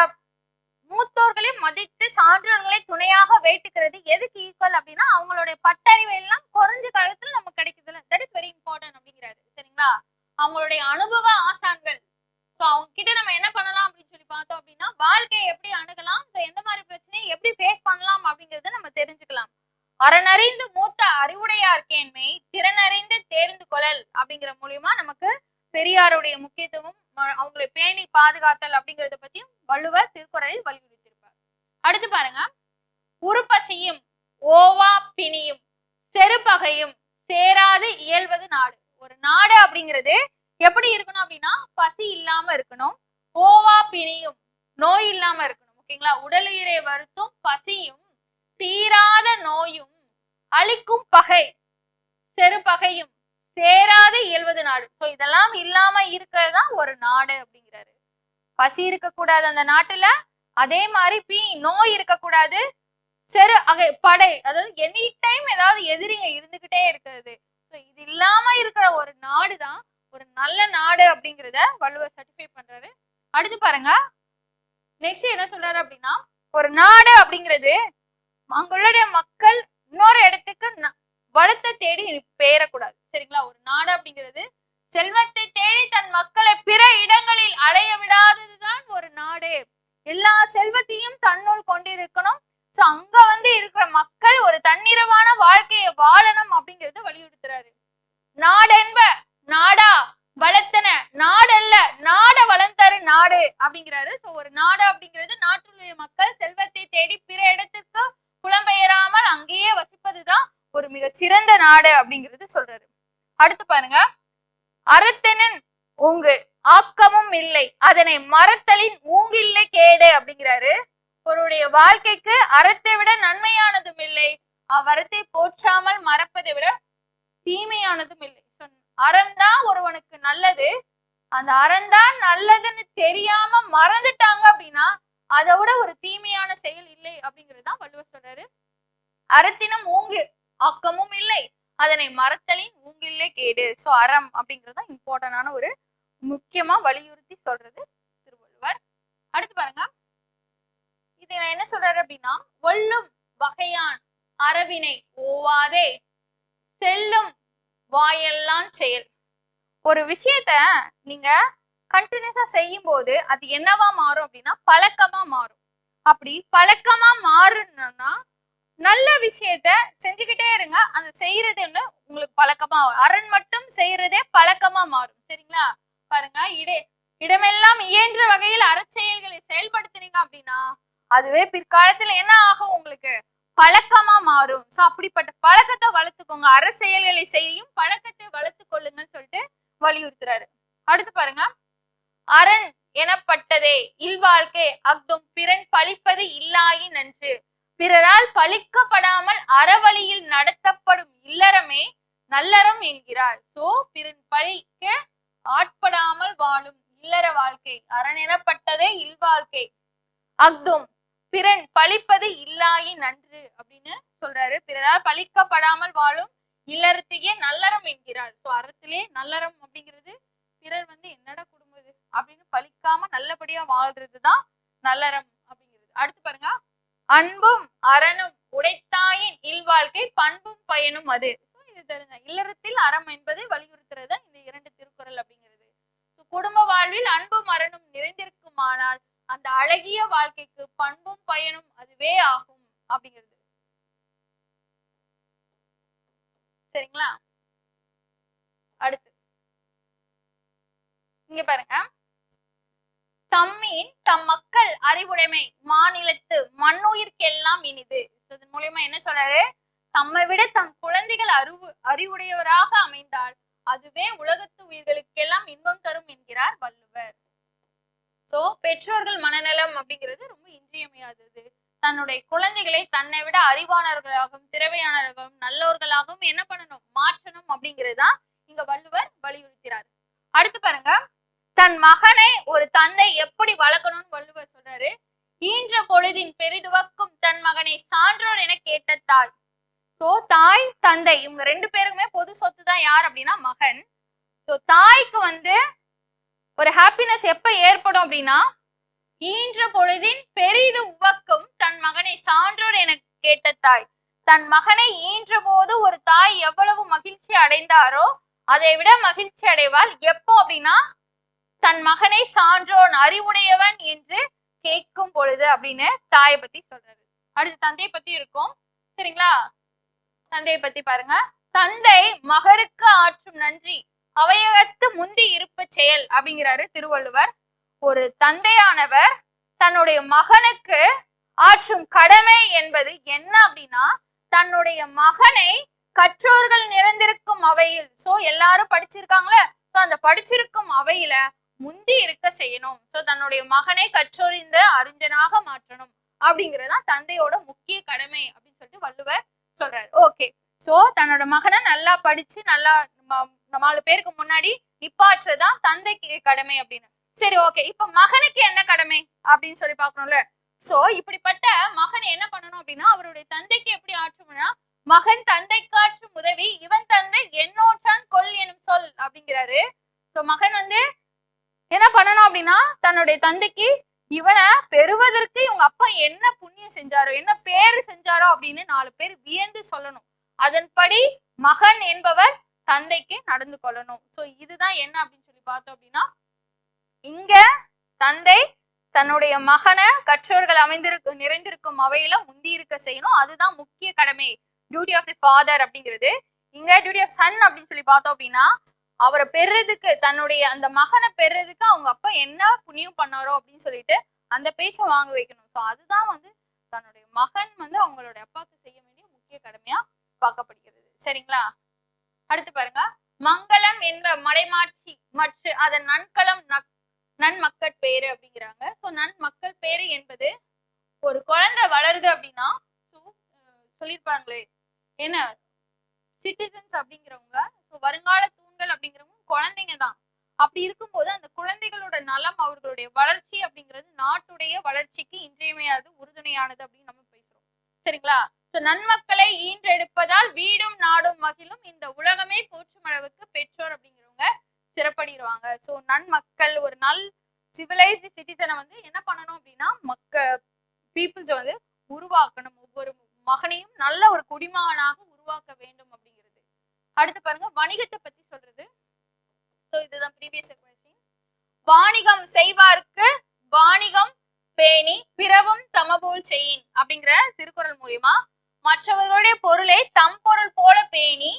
மூத்தோர்களை மதித்து சான்றோர்களை துணையாக வைத்துக்கிறது எதுக்கு ஈக்குவல் அப்படின்னா, அவங்களுடைய பட்டறிவு எல்லாம் குறைஞ்ச காலத்துல நமக்கு கிடைக்குதுல, தட் இஸ் வெரி இம்பார்ட்டன்ட் அப்படிங்கிறாரு, சரிங்களா? அவங்களுடைய அனுபவ ஆசான்கள், சோ அவங்க கிட்ட நம்ம என்ன பண்ணலாம் அப்படின்னு சொல்லி பார்த்தோம் அப்படின்னா, வாழ்க்கையை எப்படி அணுகலாம், சோ எந்த மாதிரி பிரச்சனையை எப்படி ஃபேஸ் பண்ணலாம் அப்படிங்கறத நம்ம தெரிஞ்சுக்கலாம். அறனறிந்து மூத்த அறிவுடையார் கேண்மை திறனறிந்து தேர்ந்து கொள்ளல் அப்படிங்கிற மூலியமா நமக்கு பெரியாருடைய முக்கியத்துவம், அவங்களை பேணி பாதுகாத்தல் அப்படிங்கறத பத்தியும் வள்ளுவர் திருக்குறளில் வலியுறுத்தியிருப்பார். அடுத்து பாருங்க, உருப்பசியும் ஓவா பிணியும் செருப்பகையும் சேராது இயல்வது நாடு. ஒரு நாடு அப்படிங்கிறது எப்படி இருக்கணும் அப்படின்னா, பசி இல்லாம இருக்கணும், ஓவா பிணியும் நோய் இல்லாம இருக்கணும், ஓகேங்களா? உடலுயிரை வருத்தும் பசியும் தீராத நோயும் அழிக்கும் பகை செருப்பகையும் சேராது இயல்வது நாடு. சோ இதெல்லாம் இல்லாம இருக்கிறதா ஒரு நாடு அப்படிங்கிறாரு. பசி இருக்கக்கூடாது அந்த நாட்டுல, அதே மாதிரி நோய் இருக்கக்கூடாது, செரு அகை படை, அதாவது எனி டைம் ஏதாவது எதிரிங்க இருந்துகிட்டே இருக்கிறது. இது இல்லாம இருக்கிற ஒரு நாடுதான் ஒரு நல்ல நாடு அப்படிங்கிறத வள்ளுவர் சர்டிஃபை பண்றாரு. அடுத்து பாருங்க, நெக்ஸ்ட் என்ன சொல்றாரு அப்படின்னா, ஒரு நாடு அப்படிங்கிறது அங்குள்ள மக்கள் இன்னொரு இடத்துக்கு வளத்தை தேடி பெயரக்கூடாது, சரிங்களா? ஒரு நாடு அப்படிங்கிறது செல்வத்தை தேடி தன் மக்களை பிற இடங்களில் அலைய விடாததுதான் ஒரு நாடு. எல்லா செல்வத்தையும் தன்னுள் கொண்டிருக்கணும். சோ அங்க இருக்கிற மக்கள் ஒரு தன்னிறைவான வாழ்க்கையை வாழணும் அப்படிங்கறது வலியுறுத்துறாரு. நாடென்ப நாடா வளர்த்தன நாடல்ல நாட வளர்ந்தாரு நாடு அப்படிங்கிறாரு. சோ ஒரு நாடு அப்படிங்கிறது நாட்டுடைய மக்கள் செல்வத்தை தேடி பிற இடத்துக்கு புலம்பெயராமல் அங்கேயே வசிப்பதுதான் ஒரு மிக சிறந்த நாடு அப்படிங்கிறது சொல்றாரு. அடுத்து பாருங்க, அறத்தினின் ஊங்கு ஆக்கமும் இல்லை அதனை மறத்தலின் ஊங்கில்லை கேடு அப்படிங்கிறாரு. ஒருடைய வாழ்க்கைக்கு அறத்தை விட நன்மையானதும் இல்லை, அவ்வறத்தை போற்றாமல் மறப்பதை விட தீமையானதும் இல்லை. அறம்தான் ஒருவனுக்கு நல்லது, அந்த அறம்தான் நல்லதுன்னு தெரியாம மறந்துட்டாங்க அப்படின்னா அதை விட ஒரு தீமையான செயல் இல்லை அப்படிங்கிறதுதான் வள்ளுவர் சொல்றாரு. அறத்தினும் ஊங்கு ஆக்கமும் இல்லை அதனை மறத்தலின் ஊங்கில்லை கேடு. சோ அறம் அப்படிங்கறதுதான் இம்பார்ட்டன்டான ஒரு முக்கியமா வலியுறுத்தி சொல்றது திருவள்ளுவர். அடுத்து பாருங்க, இது என்ன சொல்றாரு அப்படின்னா, ஒல்லும் வகையான் அறவினை ஓவாதே செல்லும் வாயெல்லாம் செயல். ஒரு விஷயத்த நீங்க கண்டினியூஸா செய்யும் போது அது என்னவா மாறும் அப்படின்னா பழக்கமா மாறும். அப்படி பழக்கமா மாறணும்னா நல்ல விஷயத்த செஞ்சுக்கிட்டே இருங்க. அந்த செய்யறது உங்களுக்கு பழக்கமா அரண் மட்டும் செய்யறதே பழக்கமா மாறும். சரிங்களா? பாருங்க, இடமெல்லாம் இயன்ற வகையில் அறச்செயல்களை செயல்படுத்துனீங்க அப்படின்னா அதுவே பிற்காலத்துல என்ன ஆகும், உங்களுக்கு பழக்கமா மாறும். சோ அப்படிப்பட்ட பழக்கத்தை வளர்த்துக்கோங்க. அறச்செயல்களை செய்யும் பழக்கத்தை வளர்த்துக் கொள்ளுங்கன்னு சொல்லிட்டு வலியுறுத்துறாரு. அடுத்து பாருங்க, அரண் எனப்பட்டதே இல்வாழ்க்கை அஃதும் பிறன் பழிப்பது இல்லாயி நன்று. பிறரால் பழிக்கப்படாமல் அறவழியில் நடத்தப்படும் இல்லறமே நல்லறம் என்கிறார். சோ பிறன் பழிக்க ஆட்படாமல் வாழும் இல்லற வாழ்க்கை அரண் எனப்பட்டதே இல்வாழ்க்கை அஃதும் பிறன் பழிப்பது இல்லாயி நன்று அப்படின்னு சொல்றாரு. பிறரால் பழிக்கப்படாமல் வாழும் இல்லறத்தையே நல்லறம் என்கிறார். சோ அறத்திலே நல்லறம் அப்படிங்கிறது பிறர் என்னடா குடும்பம் அப்படின்னு பழிக்காம நல்லபடியா வாழ்றதுதான் நல்லறம் அப்படிங்கிறது. அடுத்து பாருங்க, அன்பும் அறனும் உடைத்தாயின் இல்வாழ்க்கை பண்பும் பயனும் அது. இது தெரிஞ்ச இல்லறத்தில் அறம் என்பதை வலியுறுத்துறது இந்த 2 திருக்குறள் அப்படிங்கிறது. குடும்ப வாழ்வில் அன்பும் அறனும் நிறைந்திருக்குமானால் அந்த அழகிய வாழ்க்கைக்கு பண்பும் பயனும் அதுவே ஆகும் அப்படிங்கிறது. சரிங்களா? அடுத்து இங்க பாருங்க, தம்மின் தம் மக்கள் அறிவுடைமை மாநிலத்து மண்ணுயிர்க்கெல்லாம் இனிது. இதன் மூலியமா என்ன சொல்றாரு, தம்மை விட தம் குழந்தைகள் அறிவுடையவராக அமைந்தால் அதுவே உலகத்து உயிர்களுக்கெல்லாம் இன்பம் தரும் என்கிறார் வள்ளுவர். சோ பெற்றோர்கள் மனநலம் அப்படிங்கிறது ரொம்ப இன்றியமையாதது. தன்னுடைய குழந்தைகளை தன்னை விட அறிவானவர்களாகவும் திறமையானவர்களும் நல்லவர்களாகவும் என்ன பண்ணணும், மாற்றணும் அப்படிங்கிறதுதான் இங்க வள்ளுவர் வலியுறுத்துறாரு. அடுத்து பாருங்க, தன் மகனை ஒரு தந்தை எப்படி வளர்க்கணும்னு வள்ளுவர் சொல்றாரு. ஈன்ற பொழுதின் பெரிதுவக்கும் தன் மகனை சான்றோர் என கேட்ட தாய். சோ தாய் தந்தை இவங்க 2 பேருக்குமே பொது சொத்து தான். யார் அப்படின்னா மகன். சோ தாய்க்கு ஒரு ஹாப்பினஸ் எப்ப ஏற்படும் அப்படின்னா, ஈன்ற பொழுதின் பெரிது உவக்கும் தன் மகனை சான்றோர் என கேட்ட தாய். தன் மகனை ஈன்ற போது ஒரு தாய் எவ்வளவு மகிழ்ச்சி அடைந்தாரோ அதை விட மகிழ்ச்சி அடைவாள் எப்போ அப்படின்னா, தன் மகனை சான்றோன் அறிவுடையவன் என்று கேட்கும் பொழுது அப்படின்னு தாயை பத்தி சொல்றாரு. அடுத்து தந்தையை பத்தி இருக்கும். சரிங்களா? தந்தையை பத்தி பாருங்க, தந்தை மகருக்கு ஆற்றும் நன்றி அவையகத்து முந்தி இருப்பு செயல் அப்படிங்கிறாரு திருவள்ளுவர். ஒரு தந்தையானவர் தன்னுடைய மகனுக்கு ஆற்றும் கடமை என்பது என்ன அப்படின்னா, தன்னுடைய மகனை கற்றோர்கள் நிறைந்திருக்கும் அவையில், சோ எல்லாரும் படிச்சிருக்காங்களே, சோ அந்த படிச்சிருக்கும் அவையில முந்தி இருக்க செய்யணும். சோ தன்னுடைய மகனை கற்றோரிந்த அறிஞனாக மாற்றணும் அப்படிங்கறதுதான் தந்தையோட முக்கிய கடமை அப்படின்னு சொல்லிட்டு வள்ளுவர் சொல்றாரு. ஓகே, சோ தன்னோட மகனை நல்லா படிச்சு நல்லா 4 பேருக்கு முன்னாடி நிப்பாற்றுதான் தந்தைக்கு கடமை அப்படின்னு. சரி, ஓகே, இப்ப மகனுக்கு என்ன கடமை அப்படின்னு சொல்லி பாக்கணும்ல. சோ இப்படிப்பட்ட மகன் என்ன பண்ணணும் அப்படின்னா, அவருடைய தந்தைக்கு எப்படி ஆற்றும்னா, மகன் தந்தைக்கு ஆற்றும் உதவி இவன் தந்தை என்னோற்றான் கொல் எனும் சொல் அப்படிங்கிறாரு. சோ மகன் என்ன பண்ணணும் அப்படின்னா, தன்னுடைய தந்தைக்கு இவனை பெறுவதற்கு இவங்க அப்பா என்ன புண்ணியம் செஞ்சாரோ என்ன பேரு செஞ்சாரோ அப்படின்னு 4 பேர் வியந்து சொல்லணும். அதன்படி மகன் என்பவர் தந்தைக்கு நடந்து கொள்ளணும். சோ இதுதான் என்ன அப்படின்னு சொல்லி பார்த்தோம் அப்படின்னா, இங்க தந்தை தன்னுடைய மகனை கற்றோர்கள் நிறைந்திருக்கும் அவையில முந்தி இருக்க செய்யணும். அதுதான் முக்கிய கடமை, டியூட்டி ஆஃப் தி ஃபாதர் அப்படிங்கிறது. இங்க டியூட்டி ஆஃப் சன் அப்படின்னு சொல்லி பார்த்தோம் அப்படின்னா, அவரை பெறுறதுக்கு தன்னுடைய அந்த மகனை பெறுறதுக்கு அவங்க அப்பா என்ன புண்ணியம் பண்ணாரோ அப்படின்னு சொல்லிட்டு அந்த பேச்சை வாங்க வைக்கணும். சோ அதுதான் தன்னுடைய மகன் அவங்களுடைய அப்பாவுக்கு செய்ய வேண்டிய முக்கிய கடமையா பார்க்கப்படுகிறது. சரிங்களா? அடுத்து பாருங்க, மங்களம் என்ப மடைமாட்சி மற்ற அதன் நன்கலம் நன்மக்கள் பேரு அப்படிங்கிறாங்க. சோ நன்மக்கள் பேரு என்பது ஒரு குழந்தை வளருது அப்படின்னா சொல்லிருப்பாங்களே என்ன, சிட்டிசன்ஸ் அப்படிங்கிறவங்க வருங்கால தூண்கள் அப்படிங்கிறவங்க குழந்தைங்க தான். அப்படி இருக்கும்போது அந்த குழந்தைகளோட நலம் அவர்களுடைய வளர்ச்சி அப்படிங்கிறது நாட்டுடைய வளர்ச்சிக்கு இன்றியமையாது உறுதுணையானது அப்படின்னு நம்ம பேசுறோம். சரிங்களா? சோ நன்மக்களை ஈன்றெடுப்பதால் வீடும் நாடும் மகிழும் இந்த உலகமே போற்றும் அளவுக்கு பெற்றோர் அப்படிங்கிறவங்க சிறப்படிடுவாங்க. சோ நன்மக்கள் ஒரு சிவிலைஸ்டு சிட்டிசனை என்ன பண்ணணும் அப்படின்னா, பீப்புள்ஸ் உருவாக்கணும். ஒவ்வொரு மகனையும் நல்ல ஒரு குடிமகனாக உருவாக்க வேண்டும் அப்படிங்கிறது. அடுத்து பாருங்க, வணிகத்தை பத்தி சொல்றது. சோ இதுதான் ப்ரீவியஸ் क्वेश्चन. வாணிகம் செய்வார்க்கு வாணிகம் பேணி பிறவும் தமபோல் செய்யின் அப்படிங்கிற திருக்குறள் மூலியமா மற்றவர்களுடைய பொருளை தம் பொருள் போல பேணி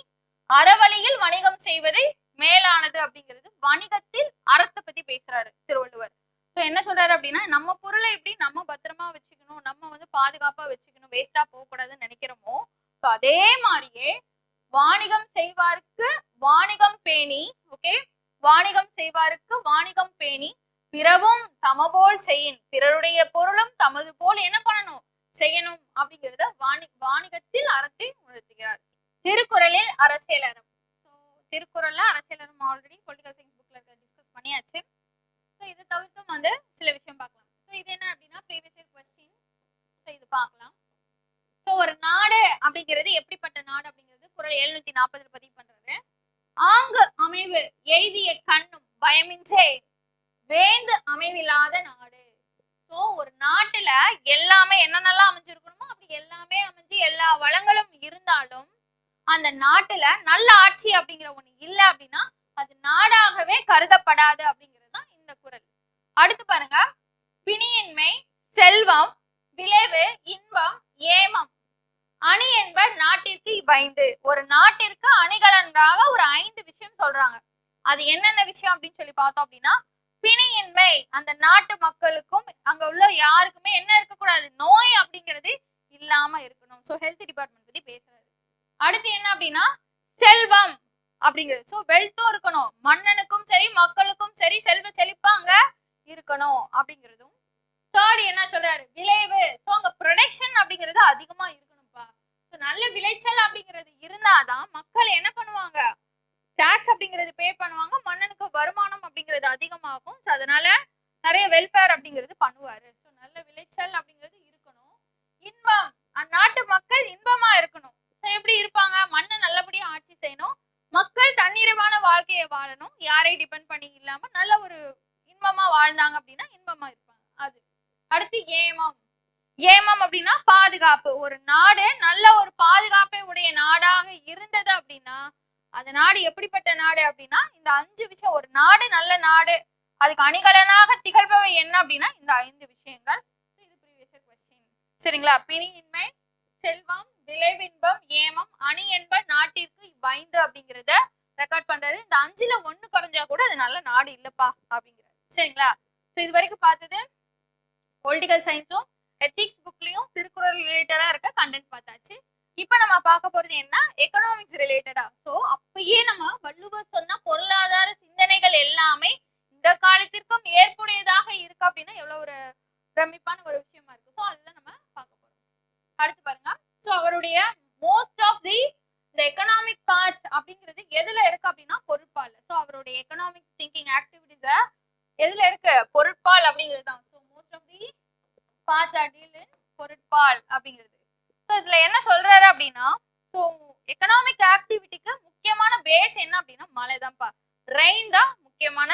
அறவழியில் வணிகம் செய்வதை மேலானது அப்படிங்கிறது வணிகத்தில் அறத்தை பத்தி பேசுறாரு திருவள்ளுவர். என்ன சொல்றாரு அப்படின்னா, நம்ம பொருளை எப்படி நம்ம பத்திரமா வச்சுக்கணும், நம்ம வந்து பாதுகாப்பா வச்சுக்கணும், வேஸ்டா போகக்கூடாதுன்னு நினைக்கிறோமோ, அதே மாதிரியே வாணிகம் செய்வாருக்கு வாணிகம் பேணி, ஓகே, வாணிகம் செய்வாருக்கு வாணிகம் பேணி பிறவும் தமபோல் செய்யின், பிறருடைய பொருளும் தமது போல் என்ன பண்ணணும், செய்யணும் அப்படிங்கிறத வாணிகத்தில் அறத்தை உணர்த்துகிறார். திருக்குறளில் அரசியல் அறம். திருக்குறள்ல அரசியல் அறம் ஆல்ரெடி பொலிட்டிக்கல் சயின்ஸ் புக்ல டிஸ்கஸ் பண்ணியாச்சு. ஸோ இதை தவிர்த்தும் வந்து சில விஷயம் பார்க்கலாம். ஸோ இது என்ன அப்படின்னா ப்ரீவியஸ் இயர் கொஸ்டின். ஸோ இது பார்க்கலாம். ஸோ ஒரு நாடு அப்படிங்கிறது எப்படிப்பட்ட நாடு அப்படிங்கிறது குறள் 740 பதிவு பண்றாரு. ஆங்கு அமைவு எய்திய கண்ணும் பயமின்றே வேந்து அமைவில்லாத நாடு. ஸோ ஒரு நாட்டுல எல்லாமே என்னென்னலாம் அமைஞ்சிருக்கணுமோ அப்படி எல்லாமே அமைஞ்சு எல்லா வளங்களும் இருந்தாலும் அந்த நாட்டுல நல்ல ஆட்சி அப்படிங்கிற ஒண்ணு இல்லை அப்படின்னா அது நாடாகவே கருதப்படாது அப்படிங்கிறதுதான் இந்த குறள். அடுத்து பாருங்க, பிணியின்மை செல்வம் விளைவு இன்பம் ஏமம் அணி என்பர் நாட்டிற்கு இவ்வைந்து. ஒரு நாட்டிற்கு அணிகலன்றாக ஒரு 5 விஷயம் சொல்றாங்க. அது என்னென்ன விஷயம் அப்படின்னு சொல்லி பார்த்தோம் அப்படின்னா, பிணியின்மை, அந்த நாட்டு மக்களுக்கும் அங்க உள்ள யாருக்குமே என்ன இருக்கக்கூடாது, நோய் அப்படிங்கிறது இல்லாம இருக்கணும். ஸோ ஹெல்த் டிபார்ட்மெண்ட் பத்தி பேசுறாரு. அடுத்து என்ன அப்படின்னா செல்வம் அப்படிங்கிறது, ஸோ வெல்த்தும் இருக்கணும், மன்னனுக்கும் சரி மக்களுக்கும் சரி செல்வ செழிப்பாங்க இருக்கணும் அப்படிங்கிறதும். தேர்ட் என்ன சொல்றாரு, விளைவு, ஸோ அங்க ப்ரொடக்ஷன் அப்படிங்கிறது அதிகமா இருக்கணும்ப்பா. ஸோ நல்ல விளைச்சல் அப்படிங்கிறது இருந்தாதான் மக்கள் என்ன பண்ணுவாங்க, டாக்ஸ் அப்படிங்கிறது பே பண்ணுவாங்க, மன்னனுக்கு வருமானம் அப்படிங்கிறது அதிகமாகும். ஸோ அதனால நிறைய வெல்ஃபேர் அப்படிங்கிறது பண்ணுவாரு. ஸோ நல்ல விளைச்சல் அப்படிங்கிறது இருக்கணும். இன்பம், அந்நாட்டு மக்கள் இன்பமா இருக்கணும். எப்படி இருப்பாங்க, மண்ணை நல்லபடியா ஆட்சி செய்யணும், மக்கள் தன்னிறைவான வாழ்க்கையை வாழணும், யாரையும் டிபெண்ட் பண்ணி இல்லாம நல்ல ஒரு இன்பமா வாழ்ந்தாங்க அப்படின்னா இன்பமா இருப்பாங்க. அது அடுத்து ஏமம். ஏமம் அப்படின்னா பாதுகாப்பு. ஒரு நாடு நல்ல ஒரு பாதுகாப்பை உடைய நாடாக இருந்தது அப்படின்னா அந்த நாடு எப்படிப்பட்ட நாடு அப்படின்னா இந்த 5 விஷயம். ஒரு நாடு நல்ல நாடு, அதுக்கு அணிகலனாக திகழ்பவை என்ன அப்படின்னா இந்த 5 விஷயங்கள். இது ப்ரீவியஸ் இயர் क्वेश्चन. சரிங்களா? பிணியின்மை செல்வம் விளைவின்பம் ஏமம் அணி என்ப நாட்டிற்கு இவ்வைந்து அப்படிங்கிறத ரெக்கார்ட் பண்றாரு. இந்த 5ல 1 குறைஞ்சா கூட அது நல்ல நாடு இல்லப்பா அப்படிங்கிறாரு. சரிங்களா? ஸோ இது வரைக்கும் பார்த்தது பொலிட்டிக்கல் சயின்ஸும் எத்திக்ஸ் புக்லயும் திருக்குறள் ரிலேட்டடா இருக்க கண்டென்ட் பார்த்தாச்சு. இப்ப நம்ம பார்க்க போறது என்ன, எக்கனாமிக்ஸ் ரிலேட்டடா. ஸோ அப்பயே நம்ம வள்ளுவர் சொன்ன பொருளாதார சிந்தனைகள் எல்லாமே இந்த காலத்திற்கும் ஏற்புடையதாக இருக்கு அப்படின்னா எவ்வளவு ஒரு பிரமிப்பான ஒரு விஷயமா இருக்கு. ஸோ அதுதான் நம்ம பார்க்க போறோம். அடுத்து பாருங்க, ஸோ அவருடைய மோஸ்ட் ஆஃப் தி இந்த எக்கனாமிக் பார்ட் அப்படிங்கிறது எதுல இருக்கு அப்படின்னா பொருட்பால். ஸோ அவருடைய எக்கனாமிக் திங்கிங் ஆக்டிவிட்டிஸ எதுல இருக்கு, பொருட்பால் அப்படிங்கிறது தான். So most of the parts are deal in Porutpal அப்படிங்கிறது. ஸோ இதுல என்ன சொல்றாரு அப்படின்னா, ஸோ எக்கனாமிக் ஆக்டிவிட்டிக்கு முக்கியமான பேஸ் என்ன அப்படின்னா மழை தான்ப்பா. ரெயின் தான் முக்கியமான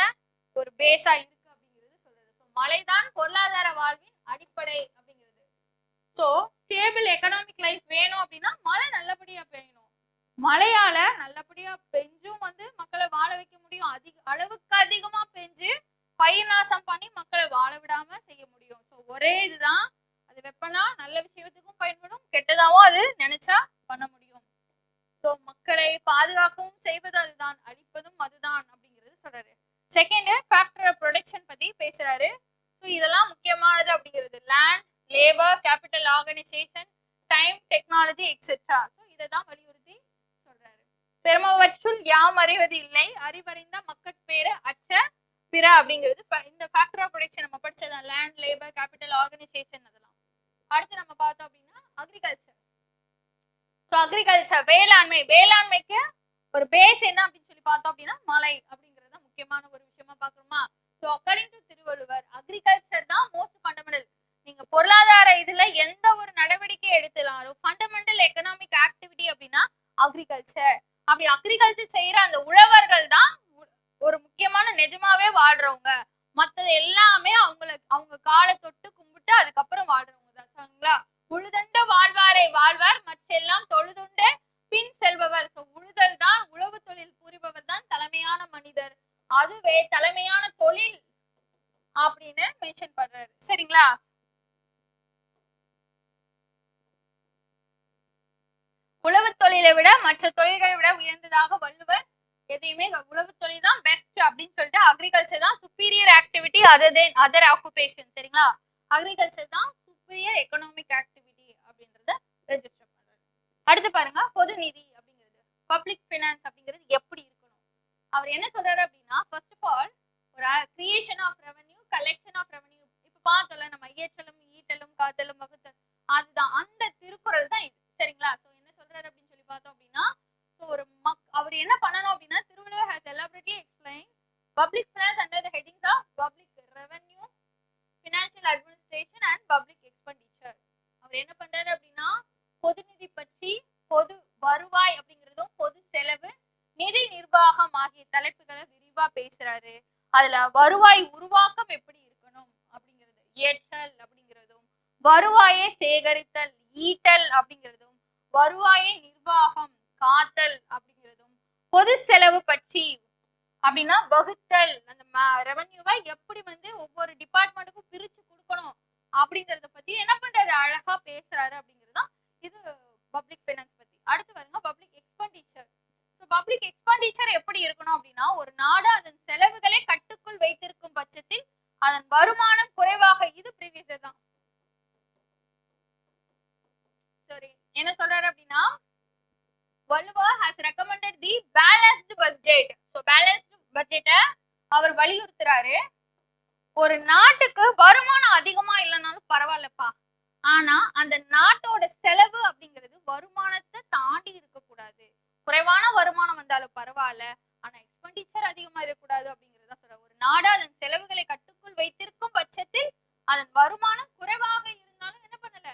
ஒரு பேஸா இருக்கு அப்படிங்கிறது சொல்றாரு. ஸோ மழை தான் பொருளாதார வாழ்வின் அடிப்படை அப்படிங்கிறது. ஸோ ஸ்டேபிள் எக்கனாமிக் லைஃப் வேணும் அப்படின்னா மழை நல்லபடியா பெய்யணும். மழையால நல்லபடியா பெஞ்சும் வந்து மக்களை வாழ வைக்க முடியும். அளவுக்கு அதிகமா பெஞ்சு பயிர் நாசம் பண்ணி மக்களை வாழ விடாம செய்ய முடியும். ஸோ ஒரே இதுதான், அது வெப்பனா நல்ல விஷயத்துக்கும் பயன்படும், கெட்டதாவும் அது நினைச்சா பண்ண முடியும். ஸோ மக்களை பாதுகாக்கவும் செய்வது அதுதான், அழிப்பதும் அதுதான் அப்படிங்கிறது சொல்றாரு. செகண்ட் ஃபேக்டர் ஆஃப் ப்ரொடக்ஷன் பத்தி பேசுறாரு. ஸோ இதெல்லாம் முக்கியமானது அப்படிங்கிறது, land labour capital organisation time technology etcetera. So இதை தான் வலியுறுத்தி சொல்றாரு. பெருமவற்றுள் யாம் அறிவது இல்லை அறிவறிந்த மக்கட்பேறு அற்ற பிற அப்படிங்கிறது இந்த ஃபேக்டர் ஆஃப் ப்ரொடக்ஷன் நம்ம படிச்சதான், லேண்ட் லேபர் கேபிட்டல் ஆர்கனைசேஷன் அதெல்லாம். அடுத்து நம்ம பார்த்தோம் அப்படின்னா அக்ரிகல்ச்சர். ஸோ அக்ரிகல்ச்சர் வேளாண்மை, வேளாண்மைக்கு ஒரு பேஸ் என்ன அப்படின்னு சொல்லி பார்த்தோம் அப்படின்னா மழை அப்படிங்கிறது முக்கியமான ஒரு விஷயமா பார்க்கணுமா. So according to Thiruvalluvar agriculture தான் மோஸ்ட் ஃபண்டமெண்டல். நீங்க பொருளாதார இதுல எந்த ஒரு நடவடிக்கை எடுத்தாலும் ஃபண்டமெண்டல் எக்கனாமிக் ஆக்டிவிட்டி அப்படின்னா அக்ரிகல்ச்சர். அப்படி அக்ரிகல்ச்சர் செய்யற அந்த உழவர்கள் தான் ஒரு முக்கியமான நிஜமாவே வாழ்றவங்க. மற்றது எல்லாமே அவங்க காலை தொட்டு கும்பிட்டு அதுக்கப்புறம் வாழ்றவங்க தான். சரிங்களா? உழுதண்ட வாழ்வாரே வாழ்வார் மற்றெல்லாம் தொழுதுண்டு பின் செல்பவர். ஸோ உழுதல் தான், உழவு தொழில் புரிபவர் தான் தலைமையான மனிதர், அதுவே தலைமையான தொழில் அப்படின்னு மென்ஷன் பண்றாரு. சரிங்களா? தொழிலை விட மற்ற தொழில்களை விட உயர்ந்ததாக வள்ளுவர் எதையுமே உழவு தொழில் தான் பெஸ்ட் அப்படின்னு சொல்லிட்டு அக்ரிகல்ச்சர் தான் சுப்பீரியர் ஆக்டிவிட்டி அதர் ஆக்குபேஷன். சரிங்களா, அக்ரிகல்ச்சர் தான் சுப்பீரியர் எக்கனாமிக் ஆக்டிவிட்டி அப்படின்றத ரெஜிஸ்டர் பண்றாரு. அடுத்து பாருங்க, பொது நிதி அப்படிங்கிறது பப்ளிக் ஃபைனான்ஸ் அப்படிங்கிறது எப்படி இருக்கணும். அவர் என்ன சொல்றாரு அப்படின்னா, ஃபர்ஸ்ட் ஆஃப் ஆல் ஒரு creation of revenue, collection of revenue. இப்ப பார்த்தோம்ல நம்ம இயற்றலும் ஈட்டலும் காத்தலும் வகுத்தல், அதுதான் அந்த திருக்குறள் தான் இது. சரிங்களா, சோ என்ன சொல்றாரு அப்படின்னு சொல்லி பார்த்தோம் அப்படின்னா, சோ ஒரு அவர் என்ன பண்ணணும் அப்படின்னா, Thiruvalluvar has elaborately explained public finance under the headings of public revenue, financial administration and public expenditure. அவர் என்ன பண்றாரு அப்படின்னா, பொது நிதி பற்றி, பொது வருவாய் அப்படிங்கிறதும் பொது செலவு, நிதி நிர்வாகம் ஆகிய தலைப்புகளை விரிவா பேசுறாரு. அதுல வருவாய் உருவாக்கம் எப்படி இருக்கணும் அப்படிங்கிறது, ஏற்றல் அப்படிங்கிறதும், வருவாயை சேகரித்தல் ஈட்டல் அப்படிங்கிறதும், வருவாயை நிர்வாகம் காத்தல் அப்படிங்கிறதும், பொது செலவு பற்றி அப்படின்னா வகுத்தல், அந்த ரெவன்யூவை எப்படி ஒவ்வொரு டிபார்ட்மெண்ட்டுக்கும் பிரிச்சு கொடுக்கணும் அப்படிங்கறத பத்தி என்ன பண்றாரு, அழகா பேசுறாரு அப்படிங்கிறதுதான் இது பப்ளிக் ஃபைனான்ஸ் பத்தி. அடுத்து பாருங்க பப்ளிக் எக்ஸ்பெண்டிச்சர். பப்ளிக் எக்ஸ்பெண்டிச்சர் எப்படி இருக்கணும் அப்படின்னா, ஒரு நாடு அதன் செலவுகளை கட்டுக்குள் வைத்திருக்கும் பட்சத்தில் அதன் வருமானம் குறைவாக, இது ப்ரீவியஸ் தான். சரி, என்ன சொல்றாரு அப்படின்னா, Valluvar has recommended the balanced budget. So balanced budget அவர் வலியுறுத்துறாரு. ஒரு நாட்டுக்கு வருமானம் அதிகமா இல்லைனாலும் பரவாயில்லப்பா, ஆனா அந்த நாட்டோட செலவு அப்படிங்கிறது வருமானத்தை தாண்டி இருக்கக்கூடாது. குறைவான வருமானம் வந்தாலும் பரவாயில்ல, ஆனா எக்ஸ்பெண்டிச்சர் அதிகமா இருக்கக்கூடாது அப்படிங்கிறத சொல்ற. ஒரு நாடு அதன் செலவுகளை கட்டுக்குள் வைத்திருக்கும் பட்சத்தில் அதன் வருமானம் குறைவாக இருந்தாலும் என்ன பண்ணல,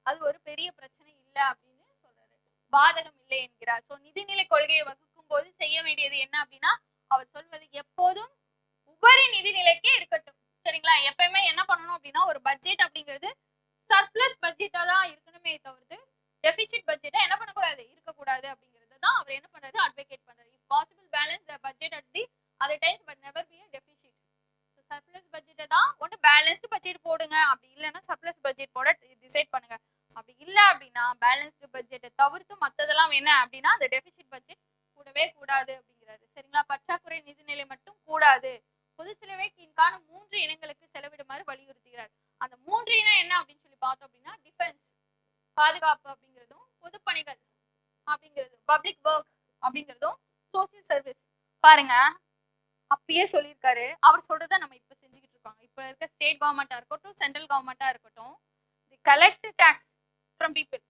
அது ஒரு பெரிய பிரச்சனை இல்லை அப்படின்னு சொல்றாரு, பாதகம் இல்லை என்கிறார். சோ நிதிநிலை கொள்கையை வகுக்கும் போது செய்ய வேண்டியது என்ன அப்படின்னா, அவர் சொல்வது எப்போதும் உபரி நிதிநிலைக்கே இருக்கட்டும். சரிங்களா, எப்பயுமே என்ன பண்ணணும் அப்படின்னா, ஒரு பட்ஜெட் அப்படிங்கிறது சர்ப்ளஸ் பட்ஜெட்டா தான் இருக்கணுமே தவிர்த்து டெபிசிட் பட்ஜெட்டா என்ன பண்ணக்கூடாது, இருக்கக்கூடாது அப்படிங்கிறது தான் அவர் என்ன பண்றாரு, அட்வொகேட் பண்றாரு. If possible balance the budget at the other times but never be a deficit. So surplus பட்ஜெட்டை தான் ஒன்னு பேலன்ஸ்டு பட்ஜெட் போடுங்க, அப்படி இல்லைன்னா சர்ப்ளஸ் பட்ஜெட் போட டிசைட் பண்ணுங்க. அப்படி இல்லை அப்படின்னா பேலன்ஸ்டு பட்ஜெட்டை தவிர்த்து மற்றதெல்லாம் என்ன அப்படின்னா அந்த டெபிசிட் பட்ஜெட் கூடவே கூடாது அப்படிங்கிறாரு. சரிங்களா, பற்றாக்குறை நிதிநிலை மட்டும் கூடாது. பொது செலவை கீழ்காண 3 இனங்களுக்கு செலவிடுமாறு வலியுறுத்துகிறார். அந்த 3 இனம் என்ன அப்படின்னு சொல்லி பார்த்தோம் அப்படின்னா, டிஃபென்ஸ் பாதுகாப்பு அப்படிங்கிறதும், பொதுப்பணிகள் அப்படிங்கிறதும், பப்ளிக் ஒர்க் அப்படிங்கிறதும், சோசியல் சர்வீஸ். பாருங்க, அப்பயே சொல்லியிருக்காரு, அவர் சொல்றதை நம்ம இப்ப செஞ்சுக்கிட்டு இருக்காங்க. இப்ப இருக்க ஸ்டேட் கவர்மெண்டா இருக்கட்டும், சென்ட்ரல் கவர்மெண்டா இருக்கட்டும், they collect tax from people.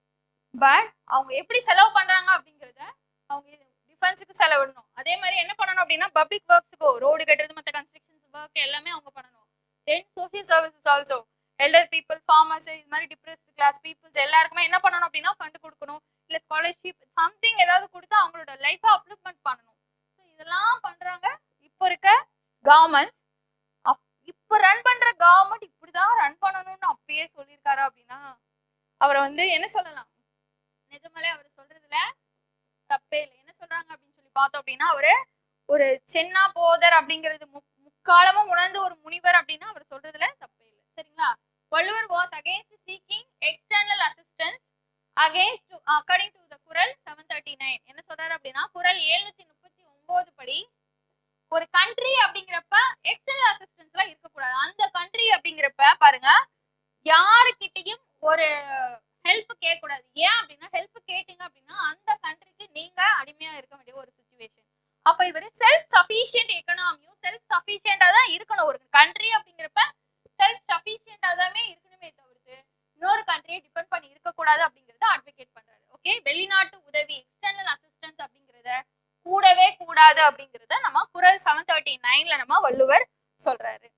But அவங்க எப்படி செலவு பண்றாங்க அப்படிங்கிறத அவங்க டிஃபென்ஸுக்கு செலவிடணும். அதே மாதிரி என்ன பண்ணணும் அப்படின்னா, பப்ளிக் ஒர்க்ஸுக்கோ, ரோடு கட்டுறது, மற்ற கன்ஸ்ட்ரக்ஷன்ஸ் ஒர்க் எல்லாமே அவங்க பண்ணணும். Then social services also, elder people, farmers, இது மாதிரி டிப்ரெஸ்ட் கிளாஸ் பீப்புள்ஸ் எல்லாருக்குமே என்ன பண்ணணும் அப்படின்னா ஃபண்ட் கொடுக்கணும், இல்ல ஸ்காலர்ஷிப் சம்திங் ஏதாவது கொடுத்து அவங்களோட லைஃபை அப்லிப்மெண்ட் பண்ணணும். ஸோ இதெல்லாம் பண்றாங்க இப்போ இருக்க கவர்மெண்ட். இப்போ ரன் பண்ற கவர்மெண்ட் இப்படிதான் ரன் பண்ணணும்னு அப்பயே சொல்லியிருக்காரு அப்படின்னா அவரை என்ன சொல்லலாம், நிஜமாலே அவர் சொல்றதுல தப்பே இல்லை. என்ன சொல்றாங்க அப்படின்னு சொல்லி பார்த்தோம் அப்படின்னா, அவரு ஒரு சென்னா போதர் அப்படிங்கிறது முக்காலமும் உணர்ந்து ஒரு முனிவர் அப்படின்னா அவர் சொல்றதுல தப்பே இல்லை. சரிங்களா, Valluvar was against seeking external assistance against according to the குறள் 739. என்ன சொல்றாரு அப்படின்னா, குறள் 739 படி ஒரு கண்ட்ரி அப்படிங்கிறப்ப எக்ஸ்டர்னல் அசிஸ்டன்ஸ் எல்லாம் இருக்கக்கூடாது. அந்த கண்ட்ரி அப்படிங்கிறப்ப பாருங்க, யாருக்கிட்டையும் ஒரு ஹெல்ப் கேட்கக்கூடாது. ஏன் அப்படின்னா, ஹெல்ப் கேட்டீங்க அப்படின்னா அந்த கண்ட்ரிக்கு நீங்க அடிமையா இருக்க வேண்டிய ஒரு சிச்சுவேஷன். அப்ப இவரு செல்ஃப் சஃபிஷியன்ட் எக்கனாமியும் செல்ஃப் சஃபிஷியண்டா தான் இருக்கணும். ஒரு கண்ட்ரி அப்படிங்கிறப்ப செல்ஃப் சஃபிஷியண்டா தானே இருக்கணுமே தவிர்த்து இன்னொரு கண்ட்ரியை டிபெண்ட் பண்ணி இருக்கக்கூடாது அப்படிங்கறத அட்வொகேட் பண்றாரு. ஓகே, வெளிநாட்டு உதவி எக்ஸ்டர்னல் அசிஸ்டன்ஸ் அப்படிங்கறத கூடவே கூடாது அப்படிங்கறத நம்ம குறள் 739ல நம்ம வள்ளுவர் சொல்றாரு.